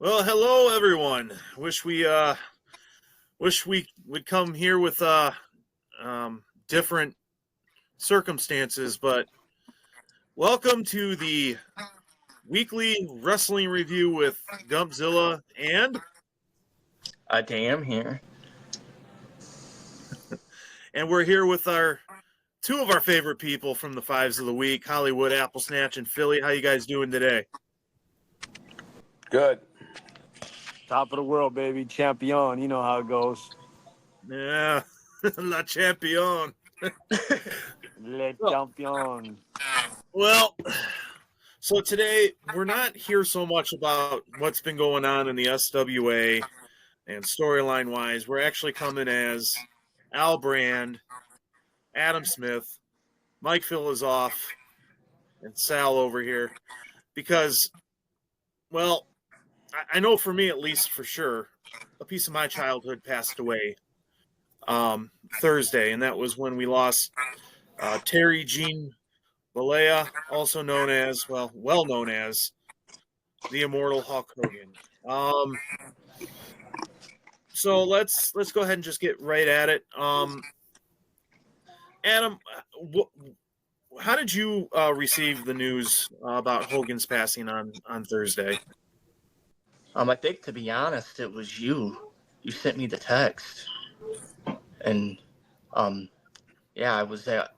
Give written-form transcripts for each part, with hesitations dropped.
Well, hello everyone. Wish we would come here with different circumstances, but welcome to the weekly wrestling review with Gumpzilla A-DAM here. and we're here with our two of our favorite people from the Fives of the Week, Hollywood, Applesnatch, and Fillie. How you guys doing today? Good. Top of the world, baby. Champion. You know how it goes. Yeah, La Champion. Le Well- champion. Well, so today we're not here so much about what's been going on in the SWA and storyline wise. We're actually coming as Al Brand, Adam Smith, Mike Filozoff, and Sal over here because, well, I know for me at least for sure, a piece of my childhood passed away Thursday, and that was when we lost Terry Jean Balea, also known as, well known as the immortal Hulk Hogan. So let's go ahead and just get right at it. Adam, how did you receive the news about Hogan's passing on Thursday? I think, to be honest, it was you. You sent me the text. And, yeah, I was at...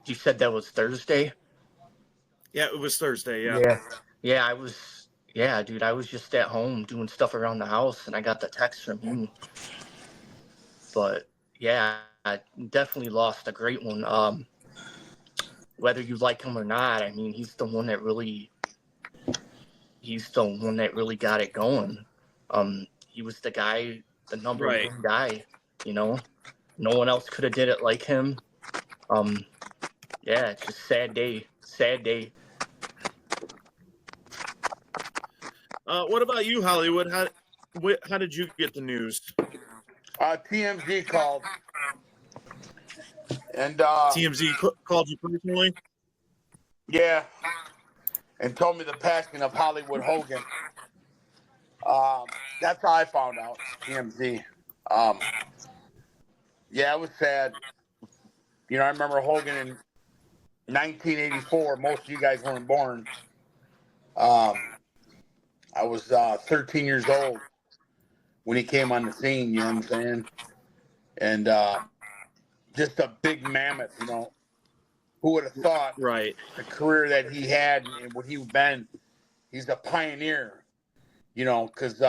You said that was Thursday? Yeah, it was Thursday, yeah. Yeah, I was... Yeah, dude, I was just at home doing stuff around the house, and I got the text from you. But, yeah, I definitely lost a great one. Whether you like him or not, I mean, he's the one that really got it going. He was the guy, the number Right. one guy, you know? No one else could have did it like him. Yeah, it's just sad day. What about you, Hollywood? How did you get the news? TMZ called. And, TMZ called you personally? yeah, and told me the passing of Hollywood Hogan. That's how I found out, TMZ. Yeah, it was sad. You know, I remember Hogan in 1984. Most of you guys weren't born. I was 13 years old when he came on the scene, you know what I'm saying? And just a big mammoth, you know. Who would have thought Right. the career that he had and what he's been? He's a pioneer, you know, because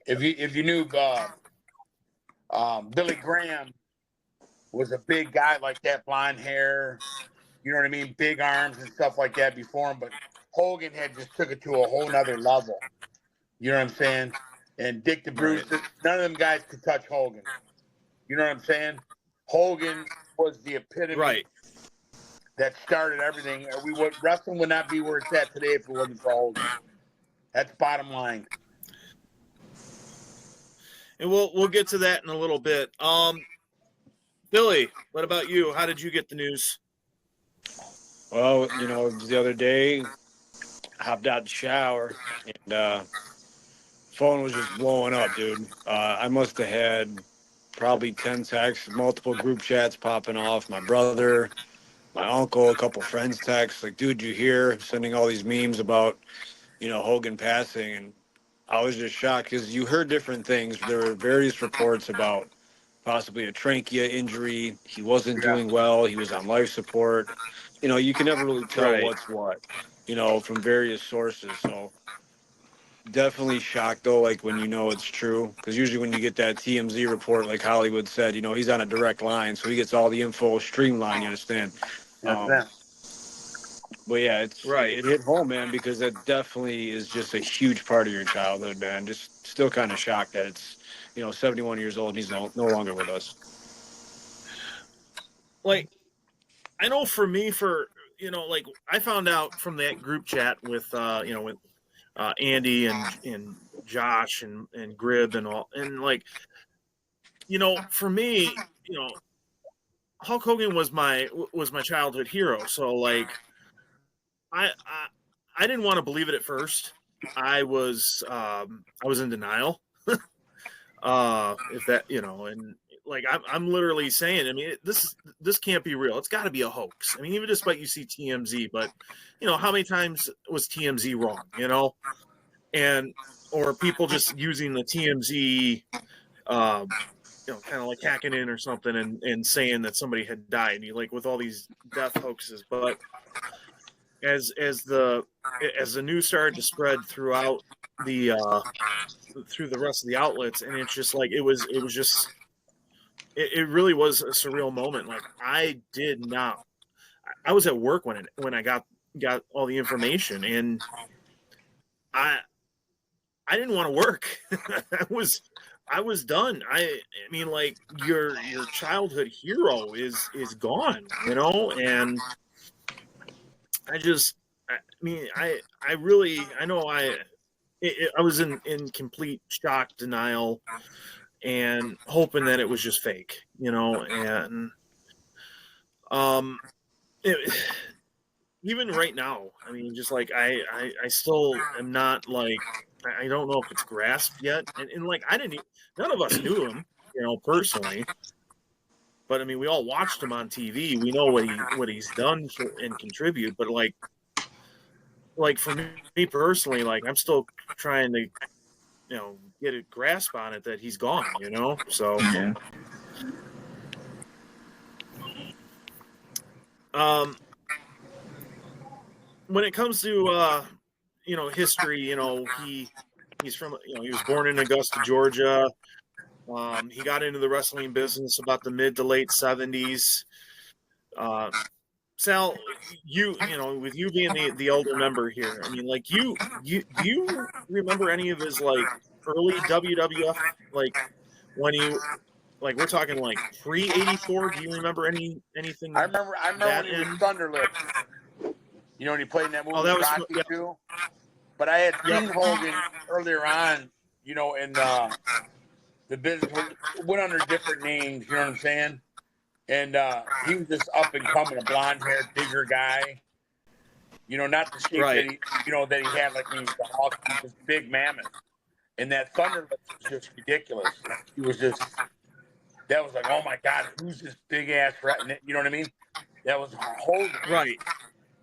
if you knew Billy Graham was a big guy like that, blonde hair, you know what I mean, big arms and stuff like that before him, but Hogan had just took it to a whole nother level. You know what I'm saying? And Dick the Bruce, none of them guys could touch Hogan. You know what I'm saying? Hogan was the epitome Right. that started everything. Wrestling would not be where it's at today if it wasn't for Hogan. That's bottom line. And we'll get to that in a little bit. Billy, what about you? How did you get the news? Well, you know, it was the other day, I hopped out the shower, and phone was just blowing up, dude. I must have had probably 10 texts, multiple group chats popping off. My brother, my uncle, a couple friends texts, like, dude, you hear? Sending all these memes about, you know, Hogan passing. And I was just shocked because you heard different things. There were various reports about possibly a trachea injury. He wasn't doing well. He was on life support. You know, you can never really tell Right. what's what, you know, from various sources. So definitely shocked, though, like when you know it's true. Because usually when you get that TMZ report, like Hollywood said, you know, he's on a direct line. So he gets all the info streamlined, you understand? But yeah, it hit home, man, because that definitely is just a huge part of your childhood, man. Just still kind of shocked that it's, you know, 71 years old and he's no longer with us. Like, I know for me, like I found out from that group chat with with Andy and Josh and Grib and all, and like, you know, for me, you know, Hulk Hogan was my childhood hero. So like, I didn't want to believe it at first. I was in denial. If that, and like I'm literally saying, I mean, this can't be real. It's got to be a hoax. I mean, even despite you see TMZ, but how many times was TMZ wrong? And or people just using the TMZ, kind of like hacking in or something and saying that somebody had died, like with all these death hoaxes. But as the news started to spread throughout the through the rest of the outlets, and it's just like it really was a surreal moment. Like I was at work when I got all the information, and I didn't want to work. I was done. I mean, like your childhood hero is gone, and I was in complete shock, denial, and hoping that it was just fake, and even right now, I mean, just like I still am not like, I don't know if it's grasped yet, and like none of us knew him, personally, but I mean, we all watched him on TV. We know what he's done and contribute, but like for me personally, like I'm still trying to get a grasp on it that he's gone, so Yeah. When it comes to history, he's from, he was born in Augusta, Georgia. He got into the wrestling business about the mid to late 70s. Sal, with you being the older member here, I mean, like do you remember any of his like early WWF, like when he, like we're talking like pre 84? Do you remember anything? I remember when he was Thunderlips. When he played in that movie, Rocky too. But I had seen Hogan earlier on, in the business, went under different names, you know what I'm saying? And he was just up and coming, a blonde-haired, bigger guy. Not the shape that he had like he was the Hulk, he was big mammoth. And that Thunderlips was just ridiculous. He was just, that was like, oh my God, who's this big ass rat? You know what I mean? That was Hogan. Right.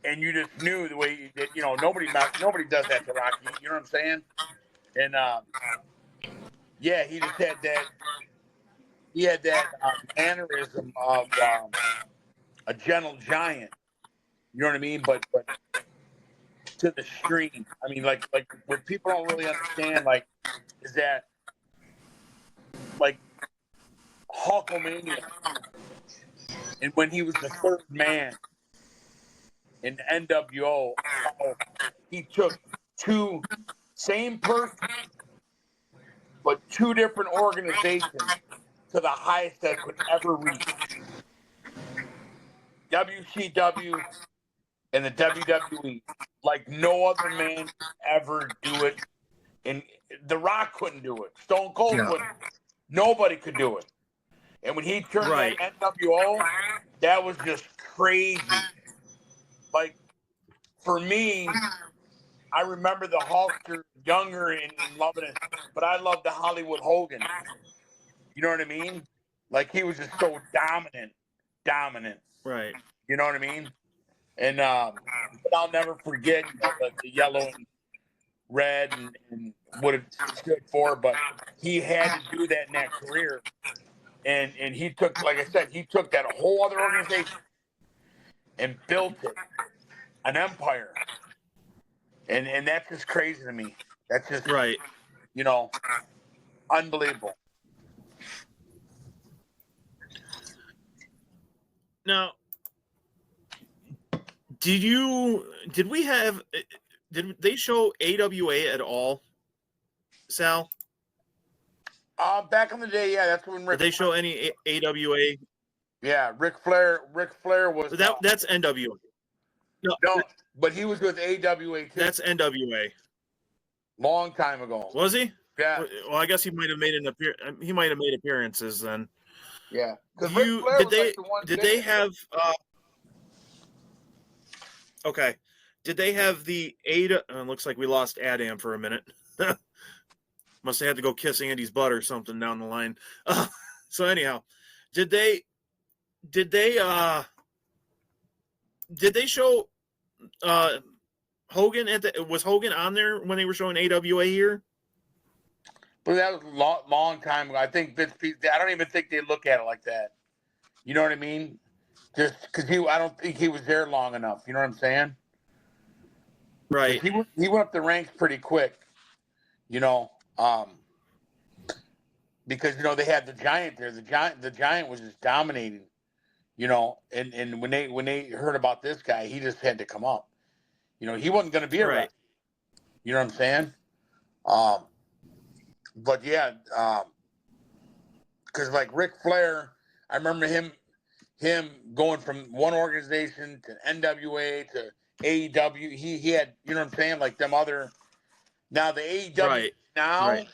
And you just knew the way that, nobody does that to Rocky. You know what I'm saying? And yeah, he just had that. He had that mannerism of a gentle giant. You know what I mean? But to the extreme. I mean, like what people don't really understand, like, is that like Hulkamania, and when he was the third man in NWO, how he took two same person, but two different organizations to the highest that could ever reach. WCW and the WWE, like no other man could ever do it. And The Rock couldn't do it. Stone Cold couldn't. Nobody could do it. And when he turned that NWO, that was just crazy. Like, for me, I remember the Hulkster younger and loving it, but I loved the Hollywood Hogan. You know what I mean? Like, he was just so dominant. Right. You know what I mean? And but I'll never forget the yellow and red and what it stood for. But he had to do that in that career, and he took, like I said, he took that whole other organization and built it, an empire. And that's just crazy to me. That's just unbelievable. Now, did they show AWA at all, Sal? Back in the day, yeah, that's when Did they show any AWA? Yeah, Ric Flair was that's NWA. No, but he was with AWA too. That's NWA. Long time ago. Was he? Yeah. Well, I guess he might have made he might have made appearances then. Yeah. Did they have? Okay. did they have the A-DAM? Looks like we lost A-DAM for a minute. Must have had to go kiss Andy's butt or something down the line. So anyhow, did they show Hogan was Hogan on there when they were showing AWA here? But that was a long time ago. I think I don't even think they look at it like that. You know what I mean? Just because I don't think he was there long enough. You know what I'm saying? Right. He went up the ranks pretty quick. You know, because they had the Giant there. The Giant was just dominating. You know, and when they heard about this guy, he just had to come up. You know, he wasn't going to be a Right. wrestler. You know what I'm saying? But yeah, because like Ric Flair, I remember him going from one organization to NWA to AEW. He had, you know what I'm saying, like them other. Now the AEW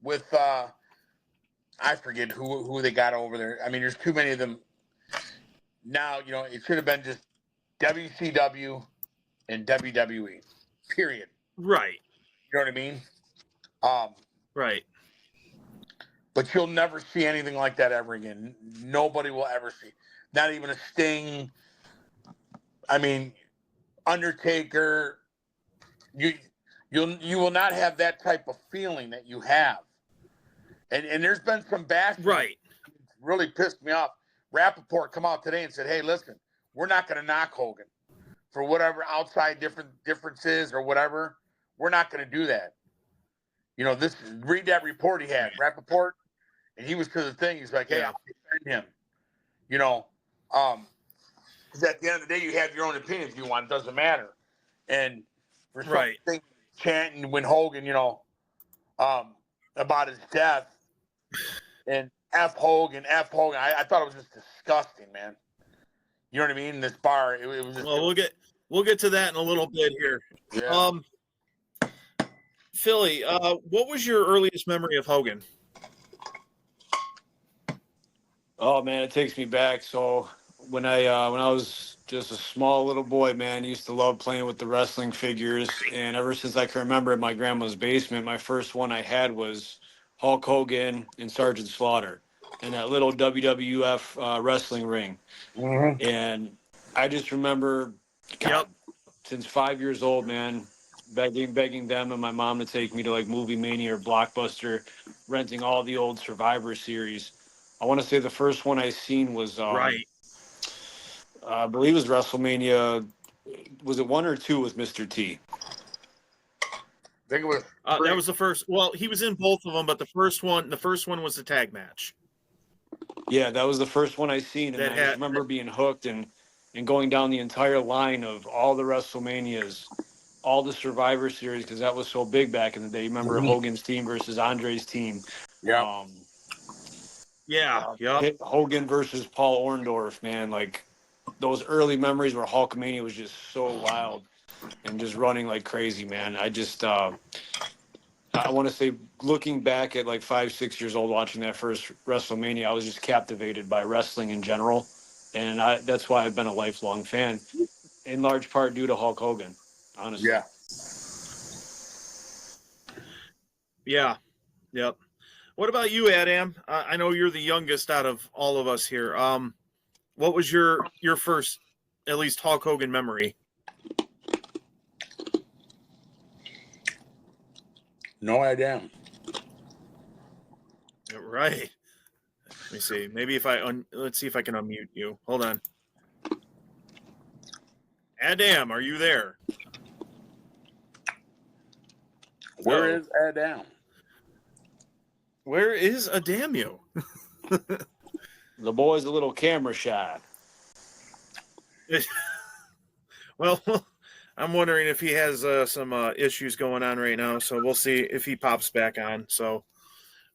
with I forget who they got over there. I mean, there's too many of them. Now it should have been just WCW and WWE. Period. Right. You know what I mean? Right. But you'll never see anything like that ever again. Nobody will ever see. Not even a Sting. I mean, Undertaker. You will not have that type of feeling that you have. And there's been some bashing. Right. Really pissed me off. Rappaport come out today and said, "Hey, listen, we're not going to knock Hogan for whatever outside differences or whatever. We're not going to do that." Read that report he had, Rappaport, and he was to the thing. He's like, "Hey, I'll defend him." Because at the end of the day, you have your own opinion if you want. It doesn't matter. And for something chanting when Hogan, about his death and F Hogan. I thought it was just disgusting, man. You know what I mean? This bar, it was just. Well, we'll get to that in a little bit here. Yeah. Fillie, what was your earliest memory of Hogan? Oh man, it takes me back. So when I was just a small little boy, man, I used to love playing with the wrestling figures. And ever since I can remember in my grandma's basement, my first one I had was Hulk Hogan and Sergeant Slaughter in that little WWF wrestling ring. Mm-hmm. And I just remember, God, since 5 years old, man, begging them and my mom to take me to like Movie Mania or Blockbuster, renting all the old Survivor series. I want to say the first one I seen was I believe it was WrestleMania. Was it 1 or 2 with Mr. T? I think it was. That was the first. Well, he was in both of them, but the first one was the tag match. Yeah, that was the first one I seen, and I just remember being hooked and going down the entire line of all the WrestleManias, all the Survivor series, because that was so big back in the day. You remember Hogan's team versus Andre's team? Yeah. Hogan versus Paul Orndorff, man. Like those early memories where Hulkamania was just so wild and just running like crazy, man. I just, I want to say, looking back at like 5, 6 years old, watching that first WrestleMania, I was just captivated by wrestling in general. And that's why I've been a lifelong fan, in large part due to Hulk Hogan, honestly. Yeah. Yeah. Yep. What about you, A-DAM? I know you're the youngest out of all of us here. What was your first, at least, Hulk Hogan memory? No idea. Right. Let me see. Maybe if let's see if I can unmute you. Hold on. A-DAM, are you there? Where is A-DAM? Where is A-DAM you? The boy's a little camera shy. Well, I'm wondering if he has some issues going on right now, so we'll see if he pops back on. So,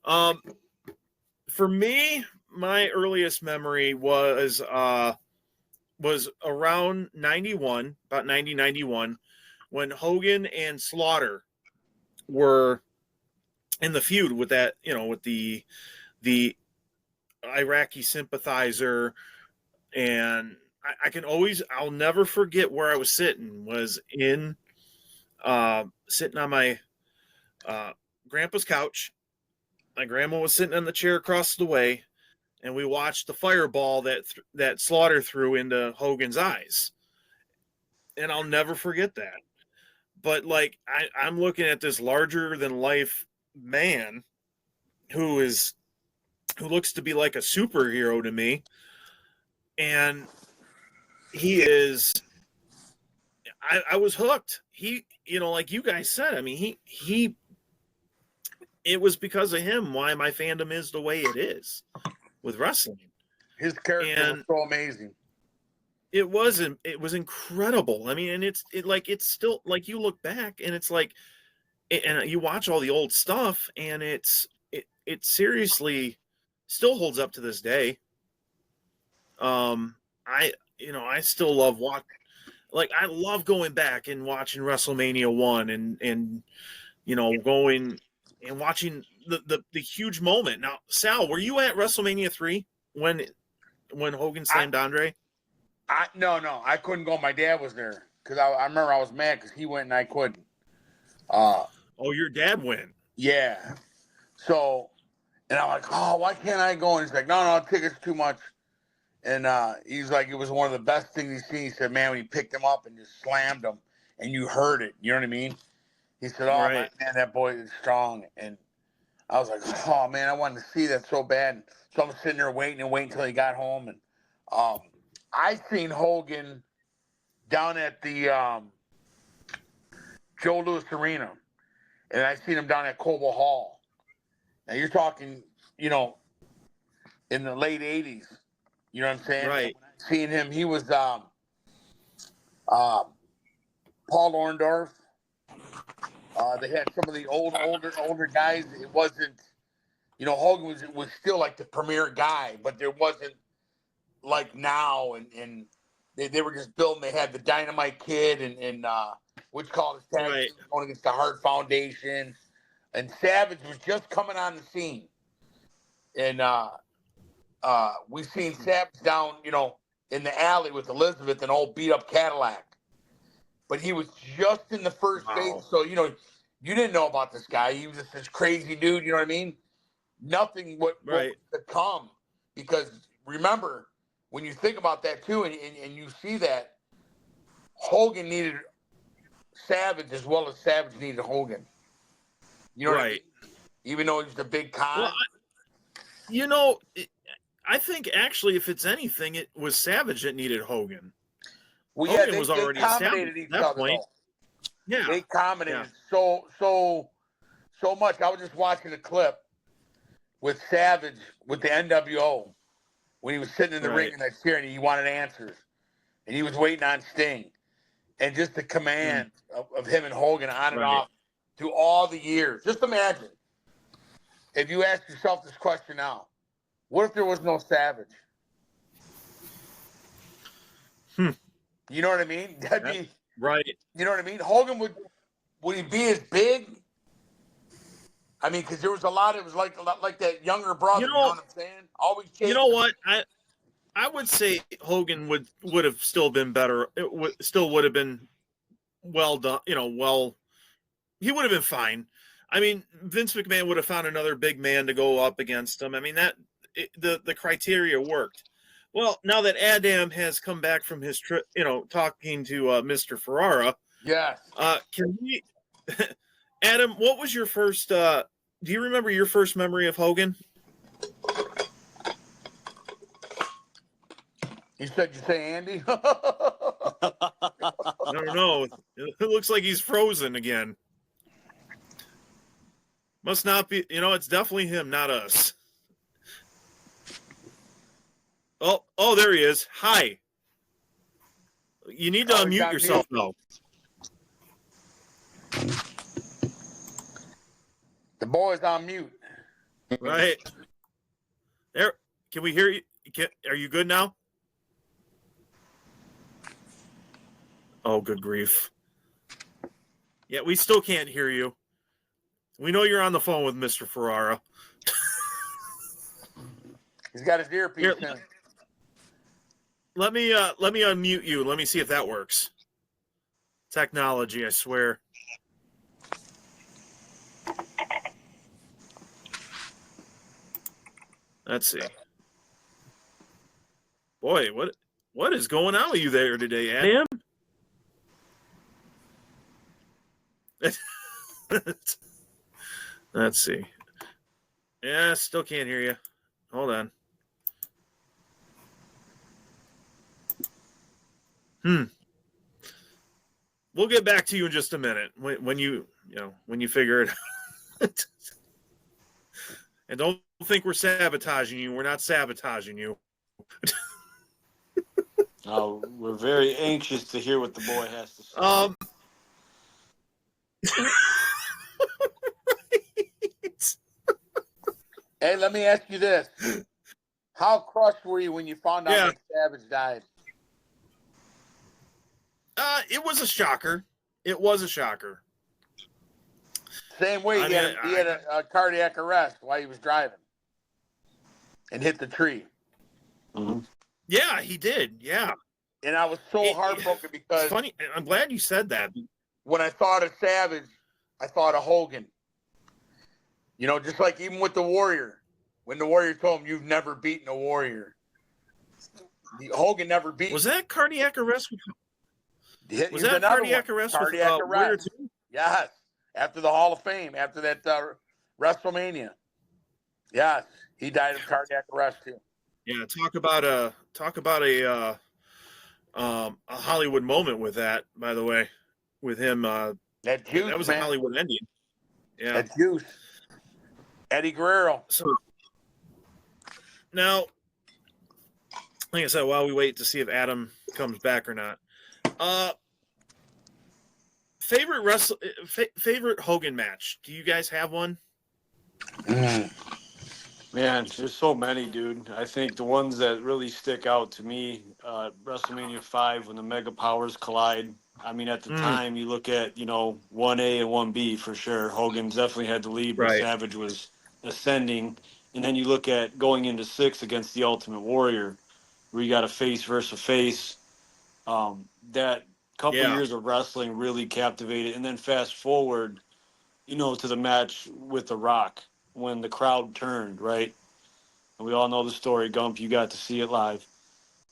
for me, my earliest memory was around 91, about 91, when Hogan and Slaughter were in the feud with that, with the Iraqi sympathizer and I can always, I'll never forget where I was sitting. Was in sitting on my grandpa's couch. My grandma was sitting on the chair across the way, and we watched the fireball that Slaughter threw into Hogan's eyes. And I'll never forget that. But like I'm looking at this larger than life man who looks to be like a superhero to me, and he is. I was hooked. He, like you guys said. I mean, he. It was because of him why my fandom is the way it is with wrestling. His character was so amazing. It was incredible. I mean, and it's still like you look back and it's like, and you watch all the old stuff and it seriously still holds up to this day. I still love I love going back and watching WrestleMania 1 and going and watching the huge moment. Now, Sal, were you at WrestleMania 3 when Hogan slammed Andre? No, I couldn't go. My dad was there because I remember I was mad because he went and I couldn't. Oh, your dad went. Yeah. So, and I'm like, oh, why can't I go? And he's like, no, tickets too much. And he's like, it was one of the best things he's seen. He said, man, when he picked him up and just slammed him and you heard it, you know what I mean? He said, oh, right. man, that boy is strong. And I was like, oh, man, I wanted to see that so bad. So I'm sitting there waiting until he got home. And I seen Hogan down at the Joe Louis Arena. And I seen him down at Cobo Hall. Now, you're talking, in the late 80s. You know what I'm saying? Right. Seeing him, he was Paul Orndorff. They had some of the older guys. It wasn't, Hogan was still like the premier guy, but there wasn't like now. And they were just building. They had the Dynamite Kid and which called his tag team going against the Hart Foundation. And Savage was just coming on the scene. And we've seen Savage down, in the alley with Elizabeth, an old beat up Cadillac. But he was just in the first phase. So, you didn't know about this guy. He was just this crazy dude, you know what I mean? Nothing what was to come. Because remember, when you think about that too, and you see that, Hogan needed Savage as well as Savage needed Hogan. You know what I mean? Even though he was a big con. Well, I think actually, if it's anything, it was Savage that needed Hogan. Well, Hogan was already established each at that point. Yeah, they accommodated so much. I was just watching a clip with Savage with the NWO when he was sitting in the ring in that chair and he wanted answers, and he was waiting on Sting, and just the command of him and Hogan on and off through all the years. Just imagine if you ask yourself this question now: what if there was no Savage? You know what I mean? That'd be right. You know what I mean? Hogan would he be as big? I mean, because there was a lot. It was like that younger brother. You know what I'm saying? Always chasing. You know what? I would say Hogan would have still been better. It would have been well done. He would have been fine. I mean, Vince McMahon would have found another big man to go up against him. I mean, the criteria worked. Well, now that A-DAM has come back from his trip, talking to Mr. Ferrara. Yes. Can we, Adam? What was your first? Do you remember your first memory of Hogan? You said you say Andy? No. It looks like he's frozen again. Must not be. It's definitely him, not us. Oh, there he is. Hi. You need to unmute yourself, though. The boy's on mute. Right. There. Can we hear you? Are you good now? Oh, good grief. Yeah, we still can't hear you. We know you're on the phone with Mr. Ferrara. He's got his earpiece in. let me unmute you. Let me see if that works. Technology, I swear. Let's see. Boy, what is going on with you there today, Adam? Let's see. Yeah, still can't hear you. Hold on. We'll get back to you in just a minute when you figure it out. And don't think we're sabotaging you. We're not sabotaging you. We're very anxious to hear what the boy has to say. Hey, let me ask you this. How crushed were you when you found out that Savage died? It was a shocker. It was a shocker. Same way, he had a cardiac arrest while he was driving and hit the tree. Mm-hmm. Yeah, he did. Yeah. And I was so heartbroken because... It's funny. I'm glad you said that. When I thought of Savage, I thought of Hogan. You know, just like even with the Warrior. When the Warrior told him, you've never beaten a Warrior. Hogan never beat... Was that cardiac arrest? Was that cardiac arrest with Warrior too? Yes. After the Hall of Fame, after that WrestleMania. Yes. He died of cardiac arrest too. Yeah, talk about a Hollywood moment with that, by the way, with him. That juice, that was man. a Hollywood ending. Yeah, that juice. Eddie Guerrero. So now, like I said, while we wait to see if Adam comes back or not, favorite Hogan match? Do you guys have one? Man, there's so many, dude. I think the ones that really stick out to me, WrestleMania 5 when the Mega Powers collide. I mean, at the time, you look at, 1A and 1B for sure. Hogan definitely had the lead, but Savage was ascending. And then you look at going into 6 against the Ultimate Warrior, where you got a face versus a face. That couple years of wrestling really captivated. And then fast forward, to the match with The Rock, when the crowd turned, right? And we all know the story, Gump. You got to see it live.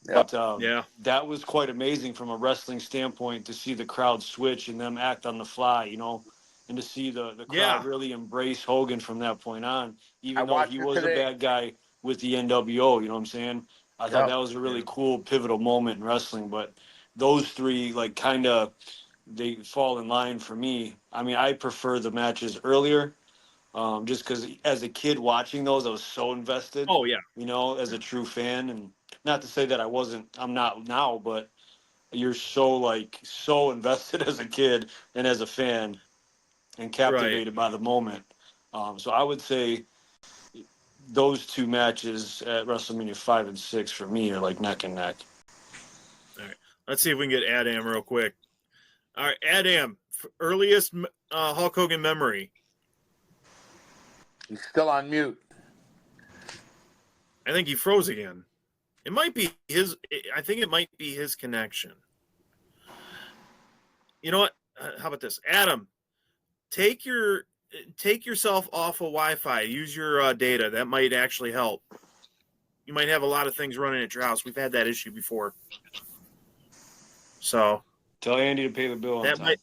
Yep. But that was quite amazing from a wrestling standpoint to see the crowd switch and them act on the fly, and to see the crowd really embrace Hogan from that point on, even though he was a bad guy with the NWO, you know what I'm saying? I thought that was a really cool, pivotal moment in wrestling. But those three, they fall in line for me. I mean, I prefer the matches earlier. Just because as a kid watching those, I was so invested. Oh, yeah. As a true fan. And not to say that I'm not now, but you're so invested as a kid and as a fan and captivated by the moment. So I would say those two matches at WrestleMania 5 and 6 for me are like neck and neck. All right. Let's see if we can get Adam real quick. All right, Adam, earliest Hulk Hogan memory. He's still on mute. I think he froze again. It might be his. I think it might be his connection. You know what? How about this, Adam? Take yourself off of Wi-Fi. Use your data. That might actually help. You might have a lot of things running at your house. We've had that issue before. So tell Andy to pay the bill on time.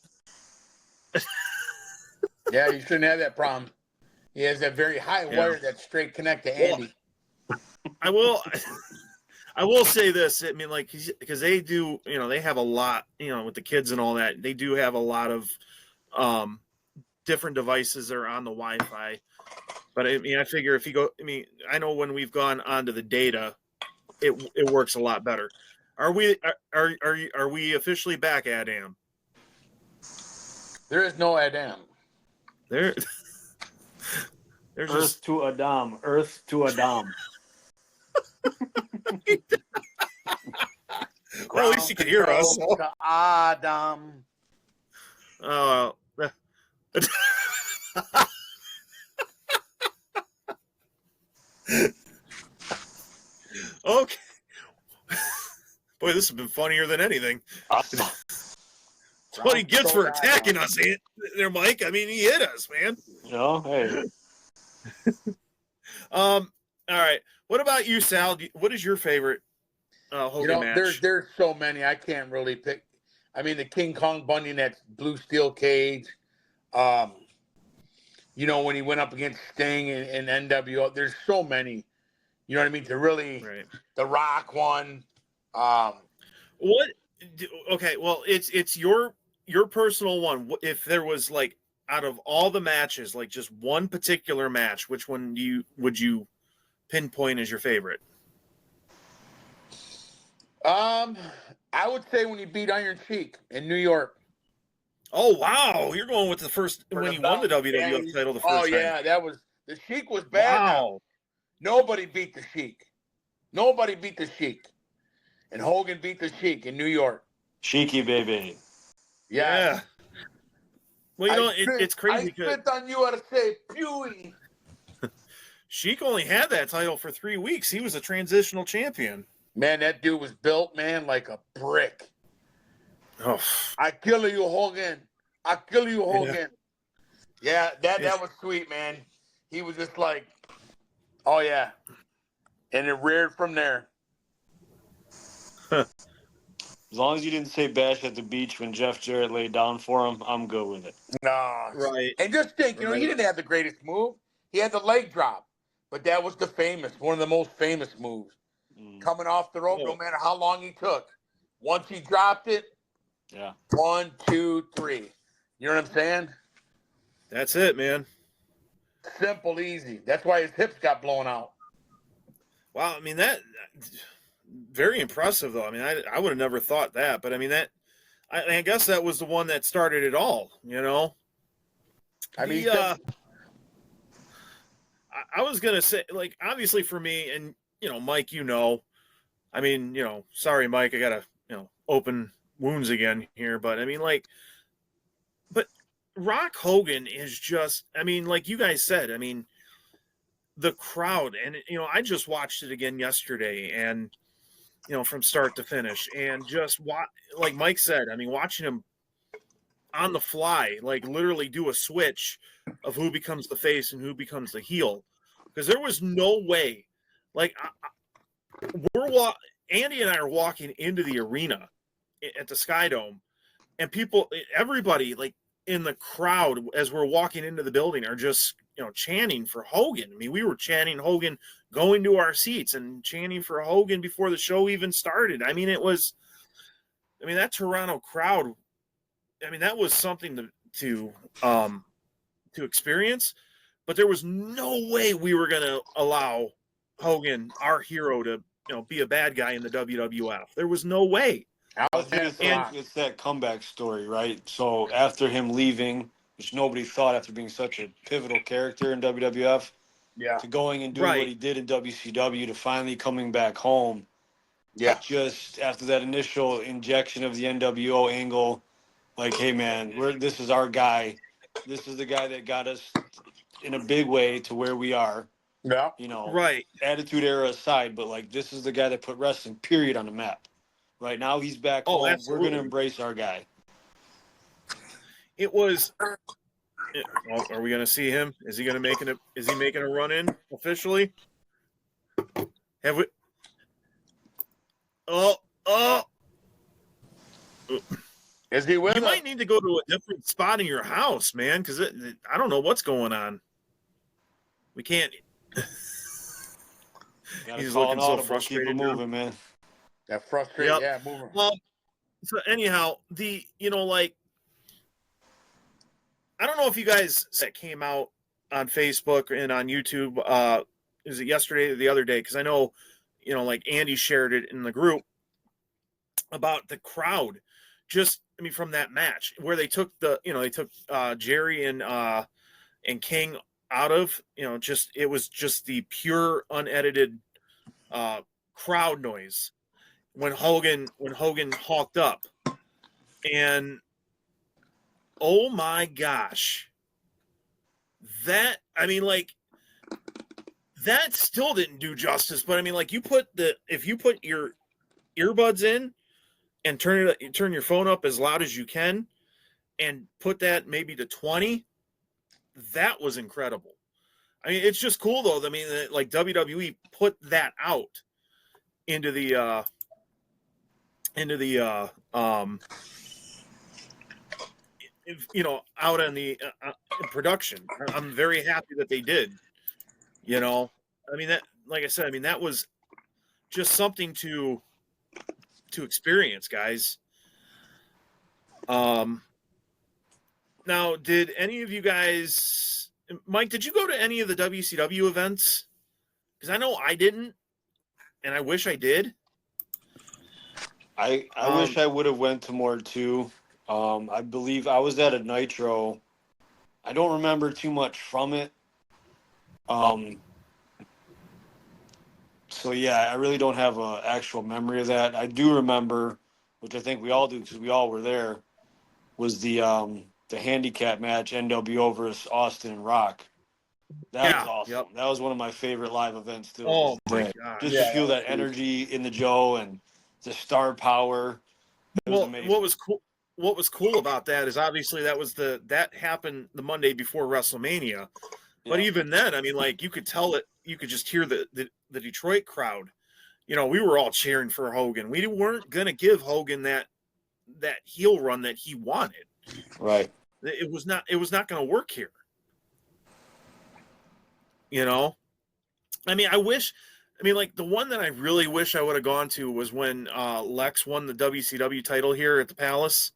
Yeah, you shouldn't have that problem. He has that very high wire that's straight connect to Andy. I will say this. I mean, because they do, they have a lot, with the kids and all that. They do have a lot of different devices that are on the Wi-Fi. But I mean, I figure if you go, I know when we've gone onto the data, it works a lot better. Are we officially back, Adam? There is no Adam. There's Earth to Adam. Earth to Adam. Well, at least you can hear us. Adam. Oh. Okay. boy, this has been funnier than anything. Awesome. That's what he gets for attacking us, there, Mike. I mean, he hit us, man. Hey. All right. What about you, Sal? What is your favorite Hogan match? There's so many. I can't really pick. I mean, the King Kong Bundy in that blue steel cage. When he went up against Sting and NWO. There's so many. You know what I mean? To really, the Rock one. What? Okay, well, it's your personal one. If there was like out of all the matches, like just one particular match, which one would you pinpoint as your favorite? I would say when he beat Iron Sheik in New York. Oh wow, you're going with the first when he won the WWF title the first time. Oh yeah, that was the Sheik was bad. Wow. Nobody beat the Sheik. Nobody beat the Sheik. And Hogan beat the Sheik in New York. Sheiky baby. Yeah. Well, it's crazy. I spit on you how to say Pewee. Sheik only had that title for 3 weeks. He was a transitional champion. Man, that dude was built, man, like a brick. Oh. I kill you, Hogan. I kill you, Hogan. Yeah, that was sweet, man. He was just like, oh yeah. And it reared from there. As long as you didn't say Bash at the Beach when Jeff Jarrett laid down for him, I'm good with it. No. Right. And just think, he didn't have the greatest move. He had the leg drop. But that was one of the most famous moves. Coming off the rope, no matter how long he took. Once he dropped it, 1, 2, 3. You know what I'm saying? That's it, man. Simple, easy. That's why his hips got blown out. Wow, I mean, that very impressive, though. I mean, I would have never thought that. But, I mean, I guess that was the one that started it all, you know? I mean, I was going to say, like, obviously for me, and, Mike, I mean, sorry, Mike, I got to, open wounds again here. But, I mean, but Rock Hogan is just, I mean, like you guys said, I mean, the crowd, and, I just watched it again yesterday, and, from start to finish, and just like Mike said, I mean, watching him on the fly, like literally do a switch of who becomes the face and who becomes the heel. Because there was no way, like, Andy and I are walking into the arena at the Sky Dome, and everybody, like, in the crowd as we're walking into the building are just, chanting for Hogan. I mean, we were chanting Hogan going to our seats and chanting for Hogan before the show even started. I mean, that Toronto crowd, I mean, that was something to experience. But there was no way we were going to allow Hogan, our hero, to be a bad guy in the WWF. There was no way. It's that comeback story, right? So after him leaving, which nobody thought after being such a pivotal character in WWF, to going and doing what he did in WCW, to finally coming back home. Yeah. Just after that initial injection of the NWO angle, like, hey man, this is our guy. This is the guy that got us in a big way to where we are. Yeah. Attitude Era aside, but like, this is the guy that put wrestling period on the map. Right now he's back home. Absolutely. We're going to embrace our guy. It was. Well, are we going to see him? Is he making a run in officially? Have we? Is he with us? You might need to go to a different spot in your house, man, because I don't know what's going on. We can't. He's looking so frustrated. Keep moving, man. That frustrated. Yeah, moving. So anyhow, like, I don't know if you guys that came out on Facebook and on YouTube. Is it yesterday or the other day? Because I know, like Andy shared it in the group about the crowd. Just, I mean, from that match where they took Jerry and King out of, it was just the pure unedited crowd noise when Hogan hawked up, and oh my gosh, that, I mean, like, that still didn't do justice. But I mean, like, if you put your earbuds in and turn your phone up as loud as you can and put that maybe to 20. That was incredible. I mean, it's just cool though. I mean, like WWE put that out into the out on the in production. I'm very happy that they did. You know, I mean that, like I said, I mean that was just something to experience, guys. Now, did any of you guys, Mike? Did you go to any of the WCW events? Because I know I didn't, and I wish I did. I wish I would have went to more too. I believe I was at a Nitro. I don't remember too much from it. So yeah, I really don't have an actual memory of that. I do remember, which I think we all do because we all were there, was the handicap match, NWO versus Austin and Rock. That was awesome. Yep. That was one of my favorite live events too. Oh my god! Just to feel that energy in the Joe and the star power. It was amazing. What was cool about that is obviously that happened the Monday before WrestleMania. But even then, I mean, like you could tell it. You could just hear the Detroit crowd. You know, we were all cheering for Hogan. We weren't gonna give Hogan that heel run that he wanted. Right. It was not going to work here. You know, I mean, like the one that I really wish I would have gone to was when Lex won the WCW title here at the Palace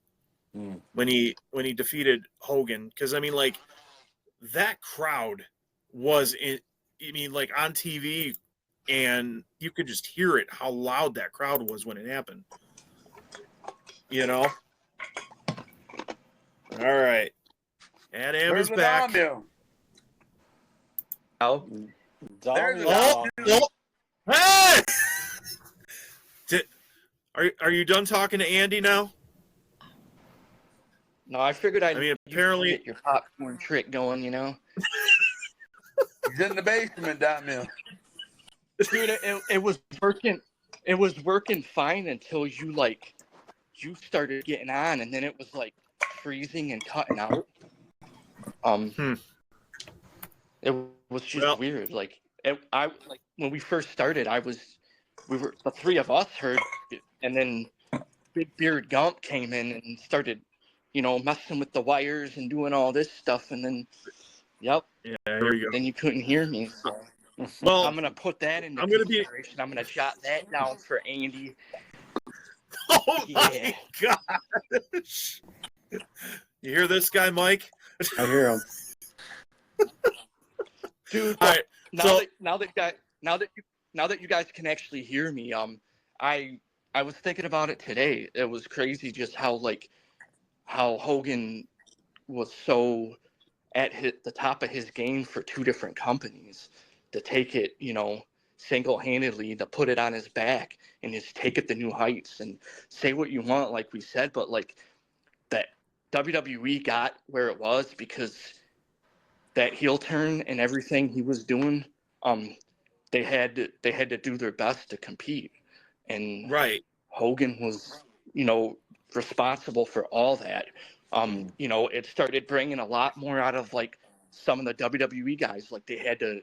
when he defeated Hogan. Because I mean, like that crowd was in. I mean, like on TV, and you could just hear it how loud that crowd was when it happened. You know. All right. A-DAM is back. Oh, hey! Are you done talking to Andy now? No, I figured apparently get your popcorn trick going, you know. He's in the basement, Dude, it was working. It was working fine until you started getting on, and then it was like freezing and cutting out. It was just weird. Like when we first started, the three of us heard it, and then Big Beard Gump came in and started, messing with the wires and doing all this stuff, and then, yeah, here we go. Then you couldn't hear me. So. Well, I'm gonna put that in consideration. I'm gonna jot that down for Andy. Oh my gosh! You hear this guy, Mike? I hear him. Dude, all right. Now that you guys can actually hear me, I was thinking about it today. It was crazy just how Hogan was so at the top of his game for two different companies, to take it, single-handedly, to put it on his back and just take it to new heights. And say what you want, like we said, but like that WWE got where it was because that heel turn and everything he was doing, they had to do their best to compete. And right. Hogan was, responsible for all that. It started bringing a lot more out of like some of the WWE guys. Like they had to,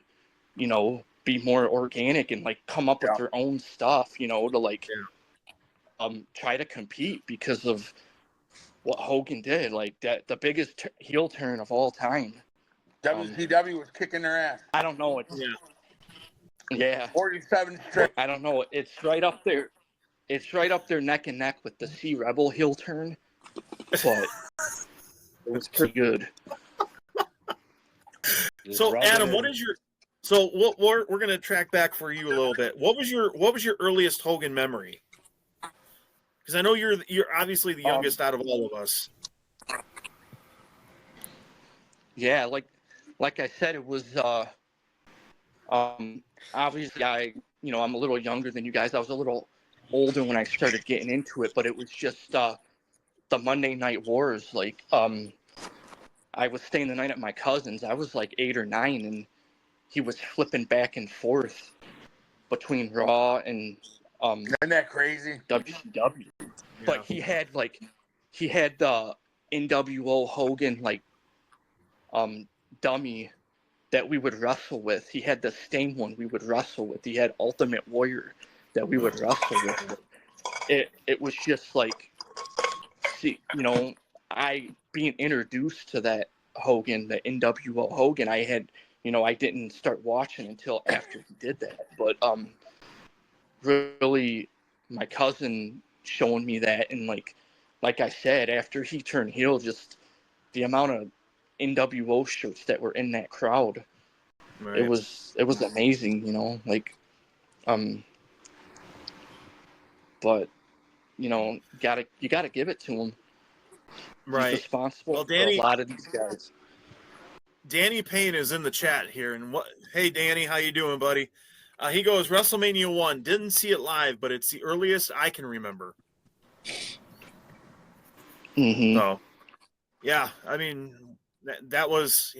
be more organic and like come up with their own stuff, to try to compete because of what Hogan did. Like that, the biggest heel turn of all time. WCW was kicking their ass. I don't know. Yeah. 47 straight. I don't know. It's right up there. It's right up there neck and neck with the C Rebel heel turn. But it was pretty good. So A-DAM, what is your? So we're going to track back for you a little bit. What was your earliest Hogan memory? Because I know you're obviously the youngest out of all of us. Yeah, like I said, it was obviously I'm a little younger than you guys. I was a little older when I started getting into it, but it was just the Monday Night Wars. Like I was staying the night at my cousin's. I was like 8 or 9, and he was flipping back and forth between Raw and isn't that crazy? WCW. but he had the NWO Hogan dummy that we would wrestle with. He had the Stain one we would wrestle with. He had Ultimate Warrior that we would wrestle with. It was just like, see, I being introduced to that Hogan, the NWO Hogan, I didn't start watching until after he did that. But really, my cousin showing me that, and like I said, after he turned heel, just the amount of NWO shirts that were in that crowd, Right. it was amazing, but you gotta give it to him. Right. He's responsible Well, for a lot of these guys. Danny Payne is in the chat here, and hey Danny, how you doing, buddy? He goes, WrestleMania 1, didn't see it live, but it's the earliest I can remember. Mm-hmm. So, yeah, I mean, that was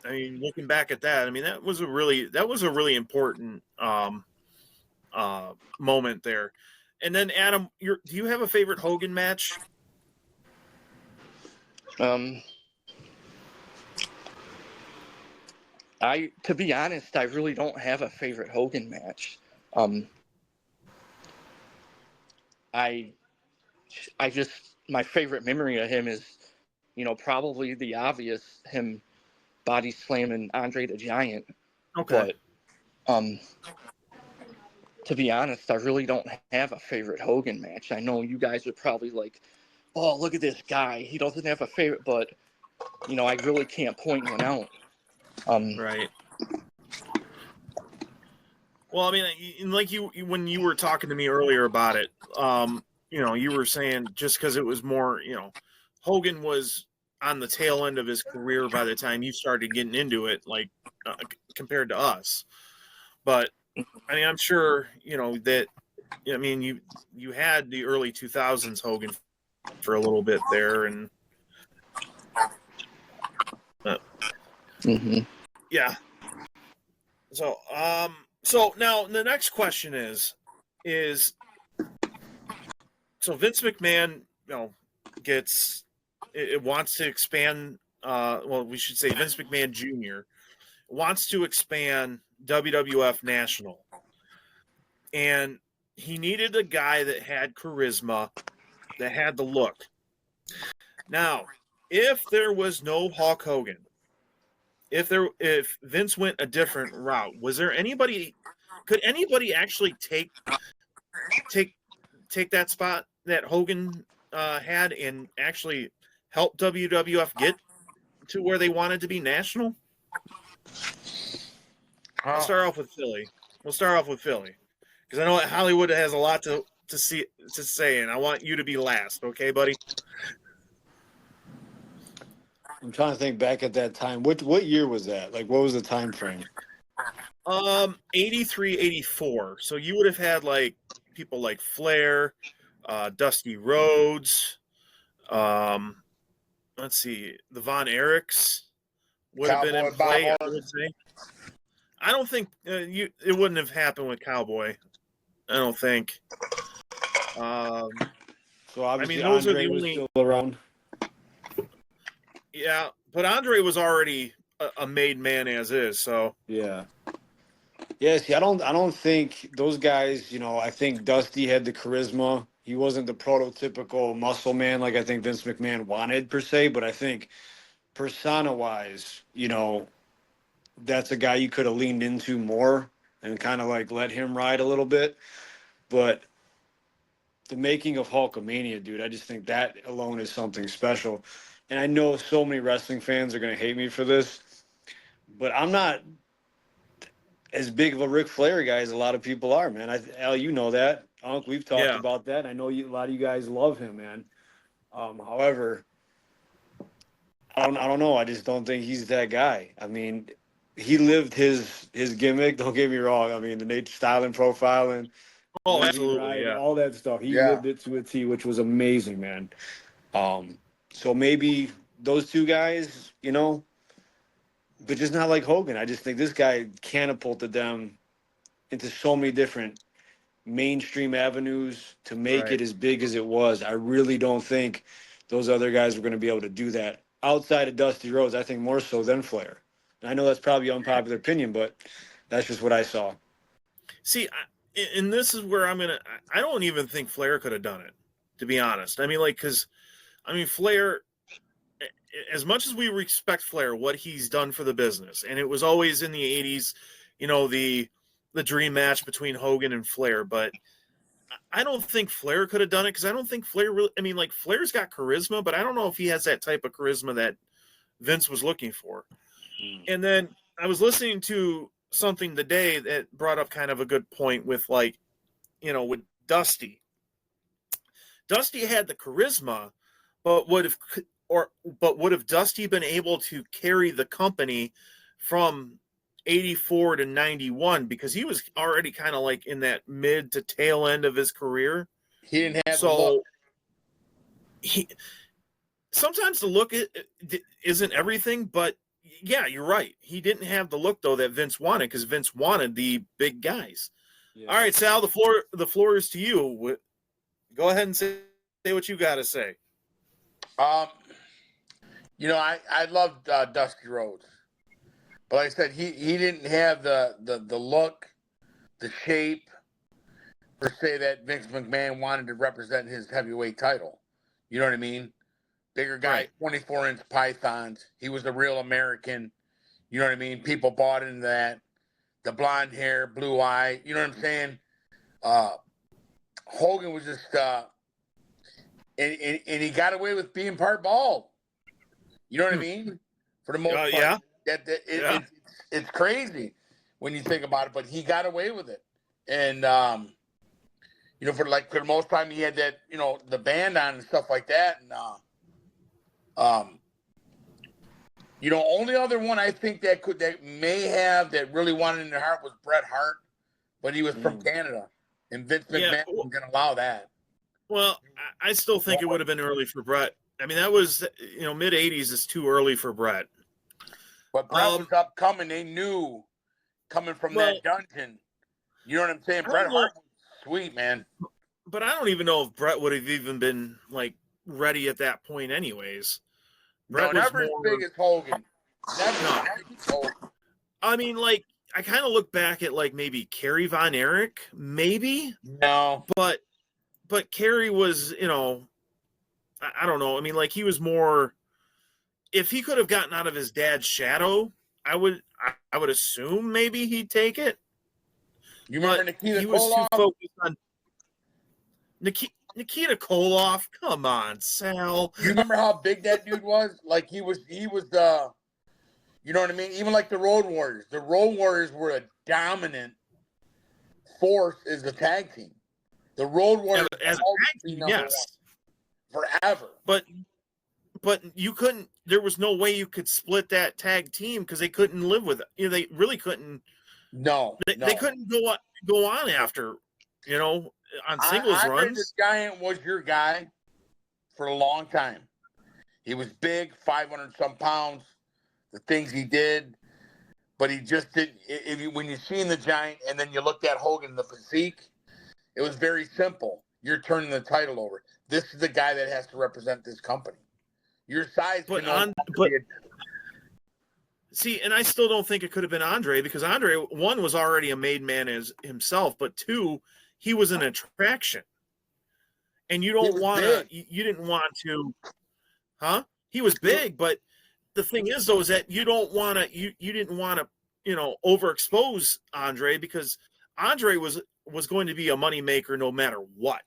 looking back at that, I mean, that was a really important moment there. And then Adam, do you have a favorite Hogan match? To be honest, I really don't have a favorite Hogan match. I just, my favorite memory of him is, probably the obvious, him body slamming Andre the Giant. Okay. But to be honest, I really don't have a favorite Hogan match. I know you guys are probably like, oh, look at this guy, he doesn't have a favorite, but I really can't point one out. Right. Well, I mean, like when you were talking to me earlier about it, you were saying just because it was more, Hogan was on the tail end of his career by the time you started getting into it, compared to us. But I mean, I'm sure that. I mean, you had the early 2000s Hogan for a little bit there, and yeah. So now the next question is so Vince McMahon, it wants to expand. We should say Vince McMahon Jr. wants to expand WWF National, and he needed a guy that had charisma, that had the look. Now, if there was no Hulk Hogan, if Vince went a different route, could anybody actually take that spot that Hogan had and actually help WWF get to where they wanted to be national? I'll start off with Fillie. We'll start off with Fillie, because I know Hollywood has a lot to say, and I want you to be last. Okay, buddy? I'm trying to think back at that time. What year was that? Like, what was the time frame? 83, 84. So you would have had people like Flair, Dusty Rhodes. Let's see, the Von Erichs would have been in play. I would say. I don't think it wouldn't have happened with Cowboy. I don't think. So obviously, those Andre are the was only still around. Yeah, but Andre was already a made man as is. So yeah. See, I don't think those guys. I think Dusty had the charisma. He wasn't the prototypical muscle man like I think Vince McMahon wanted per se, but I think persona-wise, that's a guy you could have leaned into more and kind of let him ride a little bit. But the making of Hulkamania, dude, I just think that alone is something special. And I know so many wrestling fans are going to hate me for this, but I'm not as big of a Ric Flair guy as a lot of people are, man. Al, you know that. Unc, we've talked about that. I know a lot of you guys love him, man. However, I don't know. I just don't think he's that guy. I mean, he lived his gimmick. Don't get me wrong. I mean, the nature styling, profiling, absolutely, all that stuff. He lived it to a T, which was amazing, man. So maybe those two guys, but just not like Hogan. I just think this guy catapulted them into so many different mainstream avenues to make Right. it as big as it was. I really don't think those other guys were going to be able to do that outside of Dusty Rhodes. I think more so than Flair. And I know that's probably an unpopular opinion, but that's just what I saw. See, and this is where I don't even think Flair could have done it, to be honest. I mean, like, because, I mean, Flair, as much as we respect Flair, what he's done for the business, and it was always in the 80s, you know, the dream match between Hogan and Flair, but I don't think Flair could have done it because I don't think Flair really, I mean, like, Flair's got charisma, but I don't know if he has that type of charisma that Vince was looking for. And then I was listening to something today that brought up kind of a good point with, like, you know, with Dusty. Dusty had the charisma, but would have Dusty been able to carry the company from 84 to 91, because he was already kind of like in that mid to tail end of his career. He didn't have the So look. he sometimes the look isn't everything, but yeah, you're right. He didn't have the look though that Vince wanted, because Vince wanted the big guys. Yeah. All right, Sal, the floor is to you. Go ahead and say what you got to say. You know, I loved Dusty Rhodes, but like I said, he didn't have the look, the shape, per se, that Vince McMahon wanted to represent his heavyweight title. You know what I mean? Bigger guy, Right. 24-inch pythons. He was a real American. You know what I mean? People bought into that. The blonde hair, blue eye. You know what I'm saying? Hogan was just, and he got away with being part bald. You know what I mean? For the most part. Yeah. It's crazy when you think about it, but he got away with it. And, you know, for the most time, he had that, you know, the band on and stuff like that. And, you know, only other one I think that really wanted in their heart was Bret Hart, but he was from Canada, and Vince McMahon wasn't going to allow that. Well, I still think it would have been early for Bret. I mean, that was, you know, mid 80s is too early for Bret. But Bret was upcoming. They knew coming from that dungeon. You know what I'm saying? Bret Hart was sweet, man. But I don't even know if Bret would have even been like ready at that point, anyways. Bret was never as big as Hogan. Never as Hogan. I mean, like, I kind of look back at like maybe Kerry Von Erich, maybe. No, but Kerry was, you know, I don't know. I mean, like, he was more. If he could have gotten out of his dad's shadow, I would assume maybe he'd take it. You remember Nikita Koloff? He was too focused on Nikita Koloff. Come on, Sal. You remember how big that dude was? Like he was the, you know what I mean? Even like the Road Warriors. The Road Warriors were a dominant force as a tag team. The Road Warriors as a tag team, yes, forever. But you couldn't. There was no way you could split that tag team because they couldn't live with it. You know, they really couldn't. No, they couldn't go on after, you know, on singles runs. The Giant was your guy for a long time. He was big, 500-some pounds. The things he did, but he just didn't. When you seen the Giant and then you looked at Hogan in the physique, it was very simple. You're turning the title over. This is the guy that has to represent this company. Your size, see, and I still don't think it could have been Andre, because Andre, one, was already a made man as himself, but two, he was an attraction, and you don't want to. You didn't want to, huh? He was big, but the thing is, though, is that you don't want to. You didn't want to, you know, overexpose Andre, because Andre was going to be a moneymaker no matter what.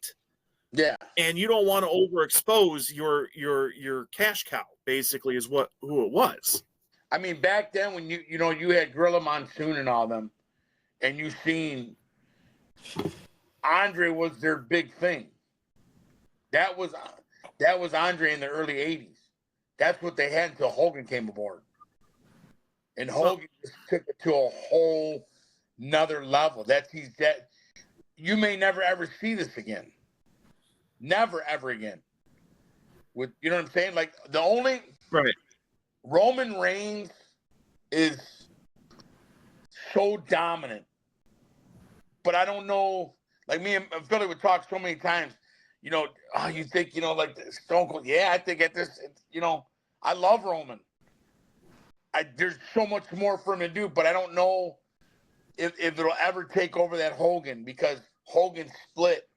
Yeah, and you don't want to overexpose your cash cow. Basically, is who it was. I mean, back then when you had Gorilla Monsoon and all them, and you seen Andre was their big thing. That was Andre in the early '80s. That's what they had until Hogan came aboard, and Hogan just took it to a whole nother level. That you may never ever see this again. Never ever again. With, you know what I'm saying? Like, the only Roman Reigns is so dominant, but I don't know. Like me and Philly would talk so many times. You know, you think, you know, like Stone Cold. Yeah, I think at this, you know, I love Roman. There's so much more for him to do, but I don't know if it'll ever take over that Hogan, because Hogan split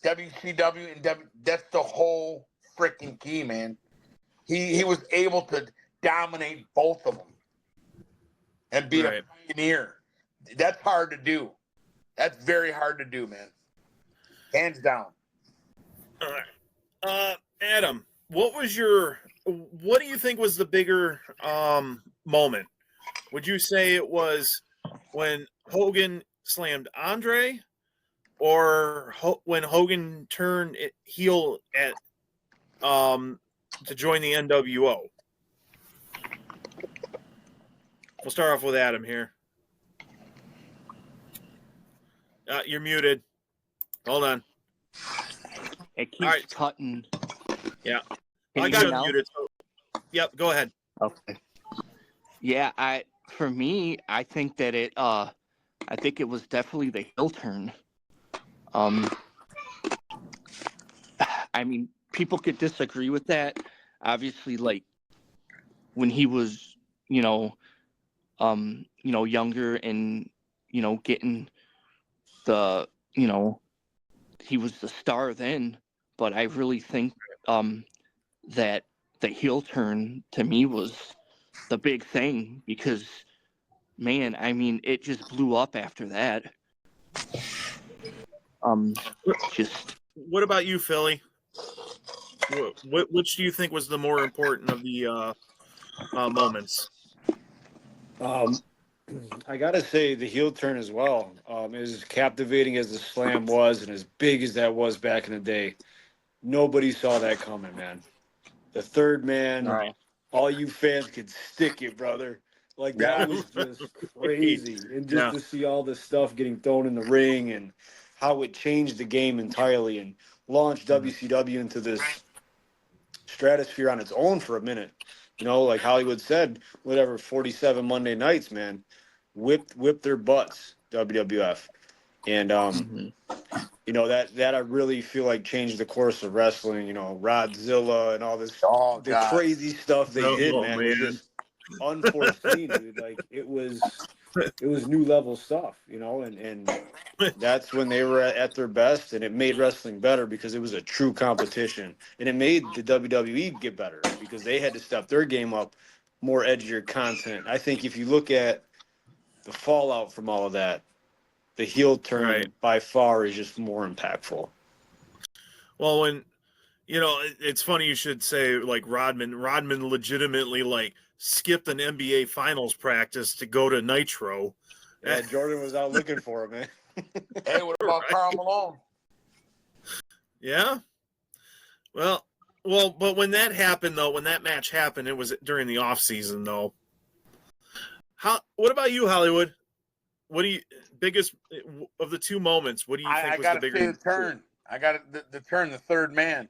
WCW and that's the whole freaking key, man. He was able to dominate both of them and be a pioneer. That's hard to do. That's very hard to do, man. Hands down. All right. Adam, what do you think was the bigger moment? Would you say it was when Hogan slammed Andre, or when Hogan turned heel at to join the NWO? We'll start off with Adam here. You're muted. Hold on. It keeps cutting. Yeah. Can I you got hear it now? muted. So, yep, go ahead. Okay. Yeah, for me, I think that I think it was definitely the heel turn. I mean, people could disagree with that. Obviously, like when he was, younger and, getting the, he was the star then. But I really think that the heel turn to me was the big thing, because, man, I mean, it just blew up after that. What about you, Fillie? Which do you think was the more important of the moments? I gotta say the heel turn as well. As captivating as the slam was, and as big as that was back in the day, nobody saw that coming, man. The third man, all you fans could stick it, brother. Like that was just crazy, and just to see all this stuff getting thrown in the ring and how it changed the game entirely and launched WCW into this stratosphere on its own for a minute. You know, like Hollywood said, whatever, 47 Monday nights, man, whipped their butts, WWF. And, that I really feel like changed the course of wrestling, Rodzilla and all this, crazy stuff they did, man. It was just unforeseen, dude. Like, it was new level stuff, and that's when they were at their best, and it made wrestling better because it was a true competition, and it made the WWE get better because they had to step their game up, more edgier content. I think if you look at the fallout from all of that, the heel turn by far is just more impactful. Well, when it's funny you should say like Rodman legitimately like skipped an NBA finals practice to go to Nitro. Yeah, Jordan was out looking for him, man. Hey, what about Karl Malone? Yeah. Well, but when that happened though, when that match happened, it was during the off season though. What about you, Hollywood? What do you biggest of the two moments? What do you think was the bigger? I gotta say the turn. I got the turn, the third man.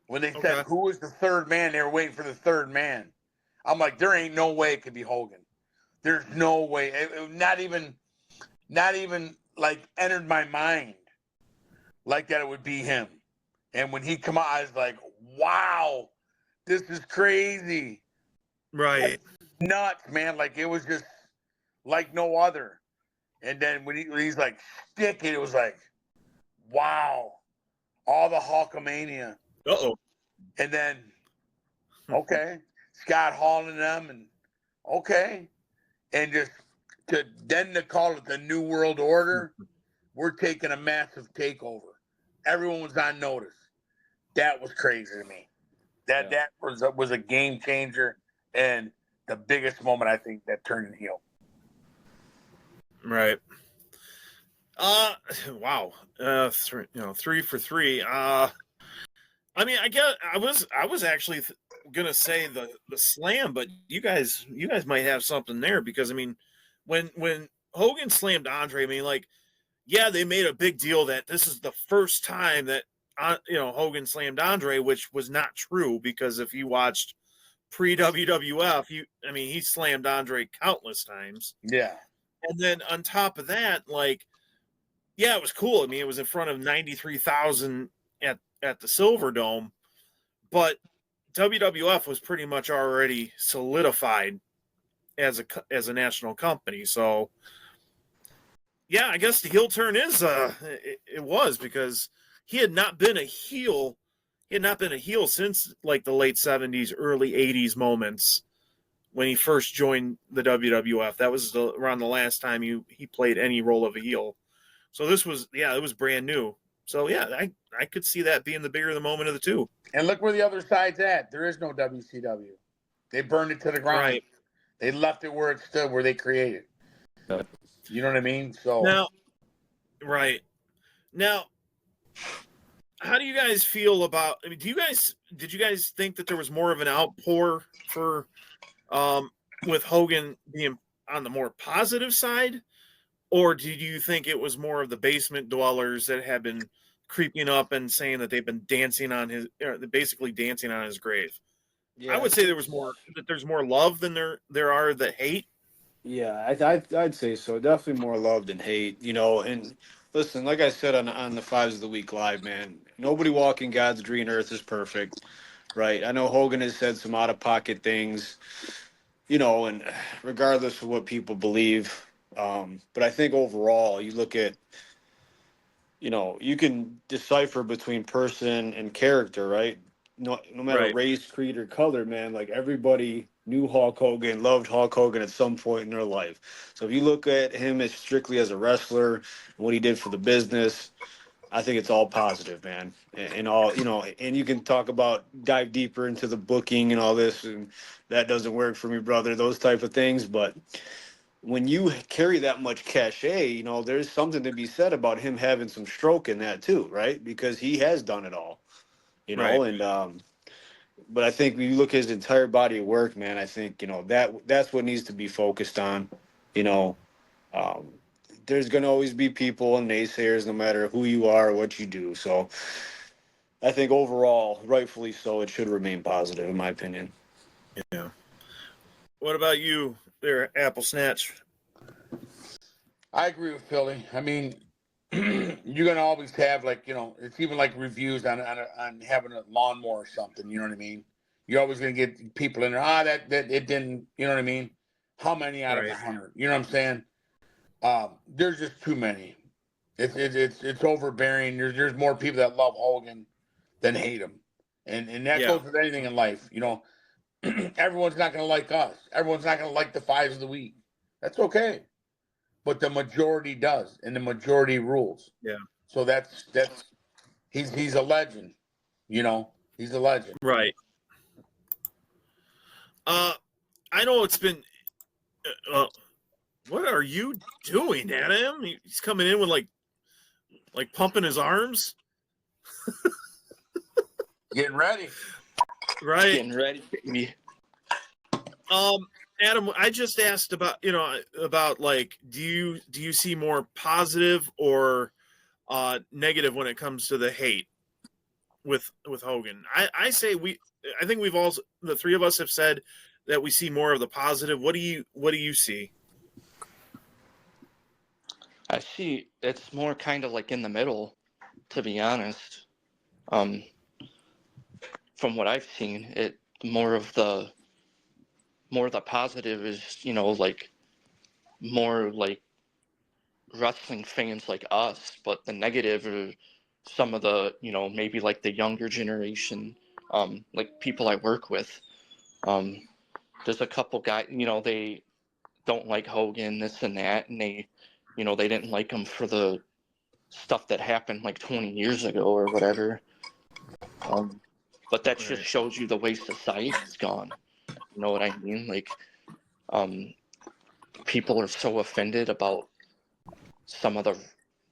When they said who was the third man, they were waiting for the third man. I'm like, there ain't no way it could be Hogan. There's no way. It not even like entered my mind like that it would be him. And when he come out, I was like, wow, this is crazy. Right. Nuts, man. Like it was just like no other. And then when he's like sticking, it was like, wow. All the Hulkamania. Uh-oh. And then, Scott Hall and them, and and just to call it the New World Order, we're taking a massive takeover. Everyone was on notice. That was crazy to me. That was a game changer and the biggest moment I think that turned him heel. Right. Wow. 3 for 3. I mean, I was actually gonna say the slam, but you guys might have something there, because I mean, when Hogan slammed Andre, I mean, like, yeah, they made a big deal that this is the first time that Hogan slammed Andre, which was not true, because if you watched pre-WWF, he slammed Andre countless times. Yeah. And then on top of that, like, yeah, it was cool. I mean, it was in front of 93,000 at the Silver Dome, but WWF was pretty much already solidified as a national company. So yeah, I guess the heel turn is it was because he had not been a heel. He had not been a heel since like the late 70s, early 80s moments when he first joined the WWF. That was around the last time he played any role of a heel. So this was, yeah, it was brand new. So yeah, I could see that being the bigger the moment of the two. And look where the other side's at. There is no WCW. They burned it to the ground. Right. They left it where it stood, where they created. You know what I mean? So Now, right. Now, how do you guys feel about, I mean, did you guys think that there was more of an outpour for with Hogan being on the more positive side? Or did you think it was more of the basement dwellers that have been creeping up and saying that they've been dancing on basically dancing on his grave? Yeah, I would say there's more love than there are the hate. Yeah, I'd say so. Definitely more love than hate, you know. And listen, like I said on the Fives of the Week live, man, nobody walking God's green earth is perfect, right? I know Hogan has said some out of pocket things, you know, and regardless of what people believe, but I think overall, you look at, you know, you can decipher between person and character, right? No matter Right. race, creed, or color, man. Like everybody knew Hulk Hogan, loved Hulk Hogan at some point in their life. So if you look at him as strictly as a wrestler and what he did for the business, I think it's all positive, man. And all, you know, and you can talk about dive deeper into the booking and all this, and that doesn't work for me, brother. Those type of things, but when you carry that much cachet, you know, there's something to be said about him having some stroke in that too, right? Because he has done it all, you Right. know, and but I think when you look at his entire body of work, man, I think, you know, that's what needs to be focused on, you know. Um, there's going to always be people and naysayers no matter who you are or what you do. So I think overall, rightfully so, it should remain positive in my opinion. Yeah. What about you there, Applesnatch? I agree with Philly. I mean, you're gonna always have, like, you know, it's even like reviews on having a lawnmower or something. You know what I mean? You're always gonna get people in there. That it didn't. You know what I mean? How many out of Right. 100? You know what I'm saying? There's just too many. It's overbearing. There's more people that love Hogan than hate him, and that Yeah. goes with anything in life. You know, everyone's not gonna like us. Everyone's not gonna like the Fives of the Week. That's okay. But the majority does, and the majority rules. Yeah. So that's he's a legend, you know. He's a legend. Right. I know it's been. What are you doing, Adam? He's coming in with like pumping his arms, Getting ready. right? Getting ready, baby. Adam, I just asked about like, do you see more positive or negative when it comes to the hate with Hogan? I think the three of us have said that we see more of the positive. What do you see? I see it's more kind of like in the middle, to be honest. Um, from what I've seen, it more of the positive is, you know, like more like wrestling fans like us, but the negative are some of the, you know, maybe like the younger generation, like people I work with. Um, there's a couple guys, you know, they don't like Hogan, this and that, and they, you know, they didn't like him for the stuff that happened like 20 years ago or whatever. But that just Right. shows you the way society's gone. You know what I mean? Like, um, people are so offended about some of the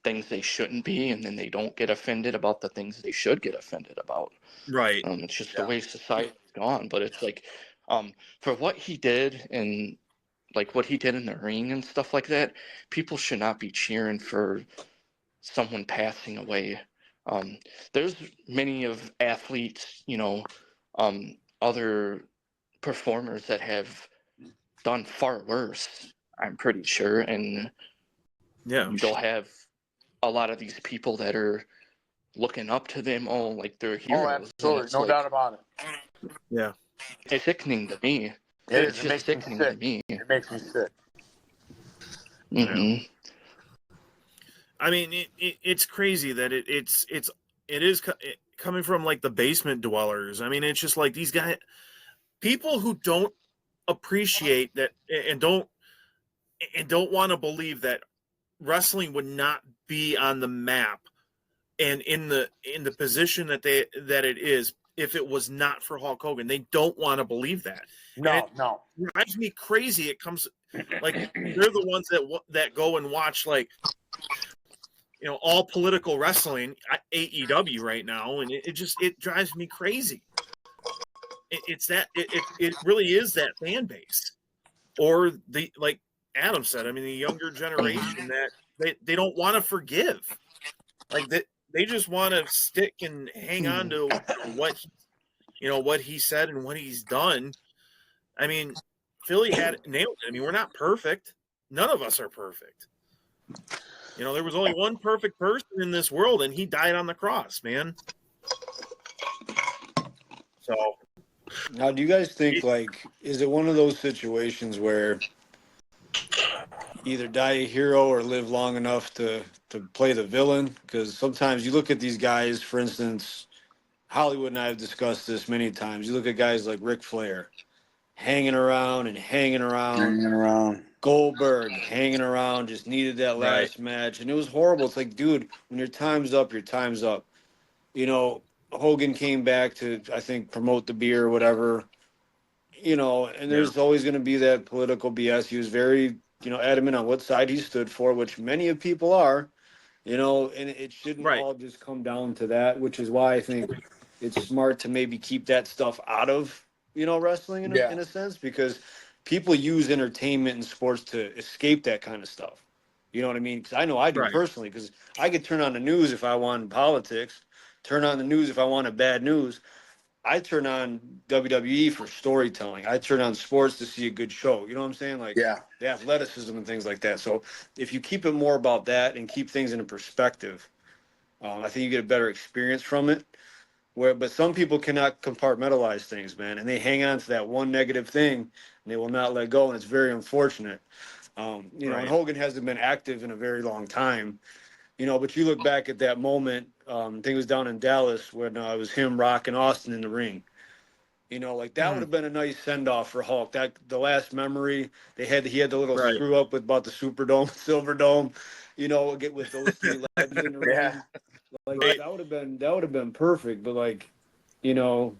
things they shouldn't be, and then they don't get offended about the things they should get offended about. Right. It's just the way society's gone. But it's like, for what he did and like what he did in the ring and stuff like that, people should not be cheering for someone passing away. There's many of athletes, you know, other performers that have done far worse, I'm pretty sure, and Yeah. they'll have a lot of these people that are looking up to them, like they're Oh, heroes. And absolutely. it's No like, doubt about it. Yeah. it's sickening to me. It It's is. It just makes me sickening sick. to me. It makes me sick. Hmm. I mean, it's crazy that it is coming from like the basement dwellers. I mean, it's just like these guys, people who don't appreciate that and don't want to believe that wrestling would not be on the map and in the position that it is if it was not for Hulk Hogan. They don't want to believe that. No, and it drives me crazy. It comes like they're the ones that go and watch like all political wrestling AEW right now, and it drives me crazy. It really is that fan base, or the like Adam said. I mean, the younger generation that they don't want to forgive, like that they just want to stick and hang on to what he said and what he's done. I mean, Philly had nailed it. I mean, we're not perfect. None of us are perfect. There was only one perfect person in this world, and he died on the cross, man. So, now, do you guys think, like, is it one of those situations where either die a hero or live long enough to play the villain? Because sometimes you look at these guys, for instance, Hollywood and I have discussed this many times. You look at guys like Ric Flair hanging around and hanging around. Goldberg hanging around, just needed that last match, and it was horrible. It's like, dude, when your time's up, your time's up. Hogan came back to, I think, promote the beer or whatever, and there's always going to be that political BS. He was very, adamant on what side he stood for, which many of people are, and it shouldn't all just come down to that, which is why I think it's smart to maybe keep that stuff out of, wrestling in a sense, because people use entertainment and sports to escape that kind of stuff. You know what I mean? Because I know I do personally, because I could turn on the news if I wanted politics, turn on the news if I wanted bad news. I turn on WWE for storytelling. I turn on sports to see a good show. You know what I'm saying? Like the athleticism and things like that. So if you keep it more about that and keep things in a perspective, I think you get a better experience from it. But some people cannot compartmentalize things, man, and they hang on to that one negative thing, and they will not let go, and it's very unfortunate. And Hogan hasn't been active in a very long time, but you look back at that moment, I think it was down in Dallas when it was him rocking Austin in the ring. Like that would have been a nice send-off for Hulk. That the last memory he had the little screw up with about the Superdome, Silverdome, get with those three legends in the ring. Like that would have been perfect. But like, to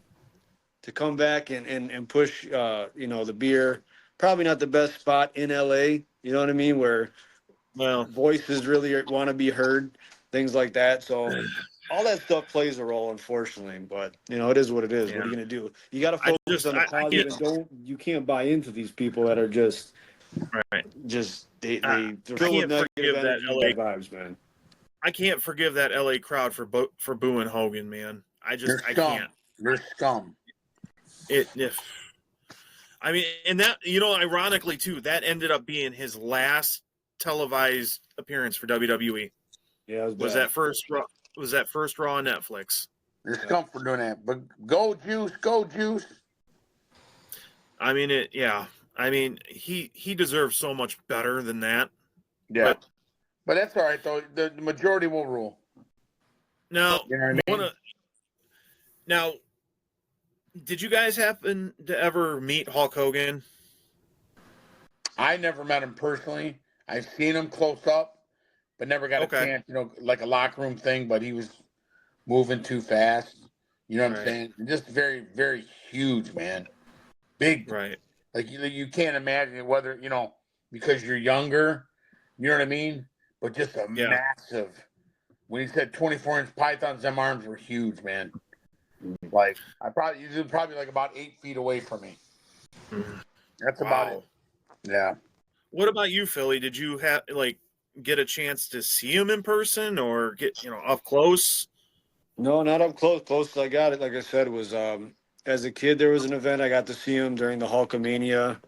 come back and push the beer, probably not the best spot in LA, you know what I mean, where voices really want to be heard, things like that. So all that stuff plays a role, unfortunately, but it is what it is. What are you gonna do? You got to focus on the positive, and you can't buy into these people that are just they're filled with negative energy and vibes, man. I can't forgive that LA crowd for booing Hogan, man. I can't. They're scum. I mean, and that ironically too, that ended up being his last televised appearance for WWE. Yeah, it was that first Raw on Netflix. They're scum for doing that. But go Juice. I mean I mean, he deserves so much better than that. Yeah. But that's all right, though. The majority will rule. Now, you know what I mean? Now, did you guys happen to ever meet Hulk Hogan? I never met him personally. I've seen him close up, but never got a chance, like a locker room thing, but he was moving too fast. You know what I'm saying? Just very, very huge, man. Big. Right. Like, you can't imagine whether, because you're younger, you know what I mean? But just a massive. When he said 24-inch pythons, them arms were huge, man. Like he was probably like about 8 feet away from me. That's about it. Yeah. What about you, Philly? Did you get a chance to see him in person or get up close? No, not up close. Closest I got it, like I said, was as a kid. There was an event I got to see him during the Hulkamania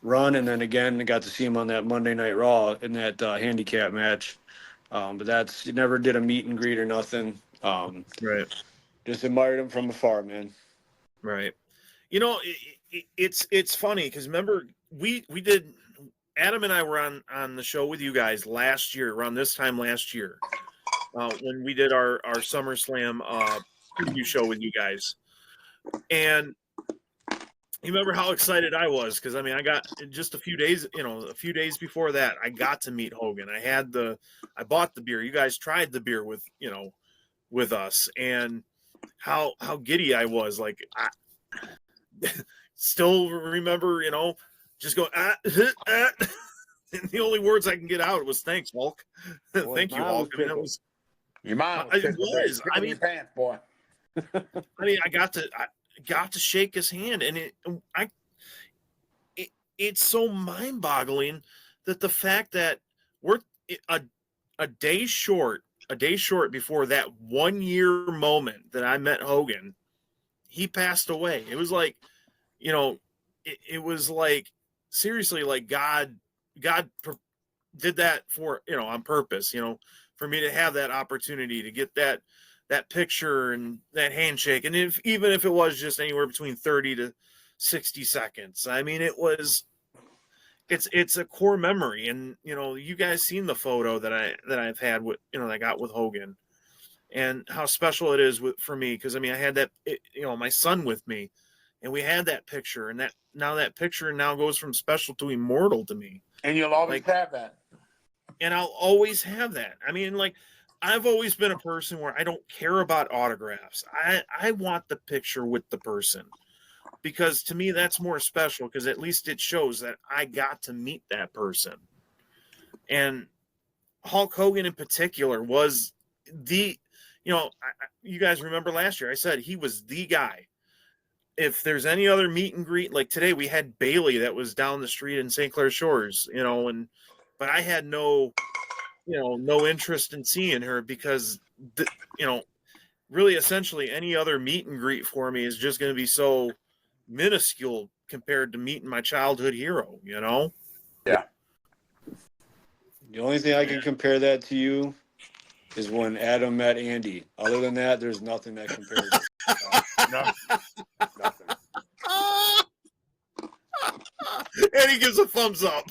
run, and then again I got to see him on that Monday Night Raw in that handicap match. But that's, you never did a meet and greet or nothing. Right. Just admired him from afar, man. Right. You know, it's funny because remember we did, Adam and I were on the show with you guys last year, around this time last year, when we did our SummerSlam preview show with you guys. And you remember how excited I was because I mean I got just a few days before that I got to meet Hogan. I bought the beer. You guys tried the beer with us, and how giddy I was. Like I still remember, just go and the only words I can get out was thanks, Hulk. Thank you, Hulk. I mean, that was your mom. It was. I mean, pants, boy. I mean, I got to shake his hand, and it's so mind-boggling that the fact that we're a day short before that 1 year moment that I met Hogan, he passed away. It was like, it was like seriously, like God did that for, on purpose, for me to have that opportunity to get that picture and that handshake. And even if it was just anywhere between 30 to 60 seconds, I mean, it's a core memory. And, you guys seen the photo that I've had with, that I got with Hogan, and how special it is for me. Cause I mean, I had that, my son with me, and we had that picture, and that picture now goes from special to immortal to me. And you'll always have that. And I'll always have that. I mean, like, I've always been a person where I don't care about autographs. I want the picture with the person, because to me that's more special, because at least it shows that I got to meet that person. And Hulk Hogan in particular was the, you guys remember last year I said he was the guy. If there's any other meet and greet, like today we had Bailey that was down the street in St. Clair Shores, but I had no interest in seeing her, because really essentially any other meet and greet for me is just going to be so minuscule compared to meeting my childhood hero. Yeah. The only thing I can compare that to you is when Adam met Andy. Other than that, there's nothing that compares. Nothing. And he gives a thumbs up.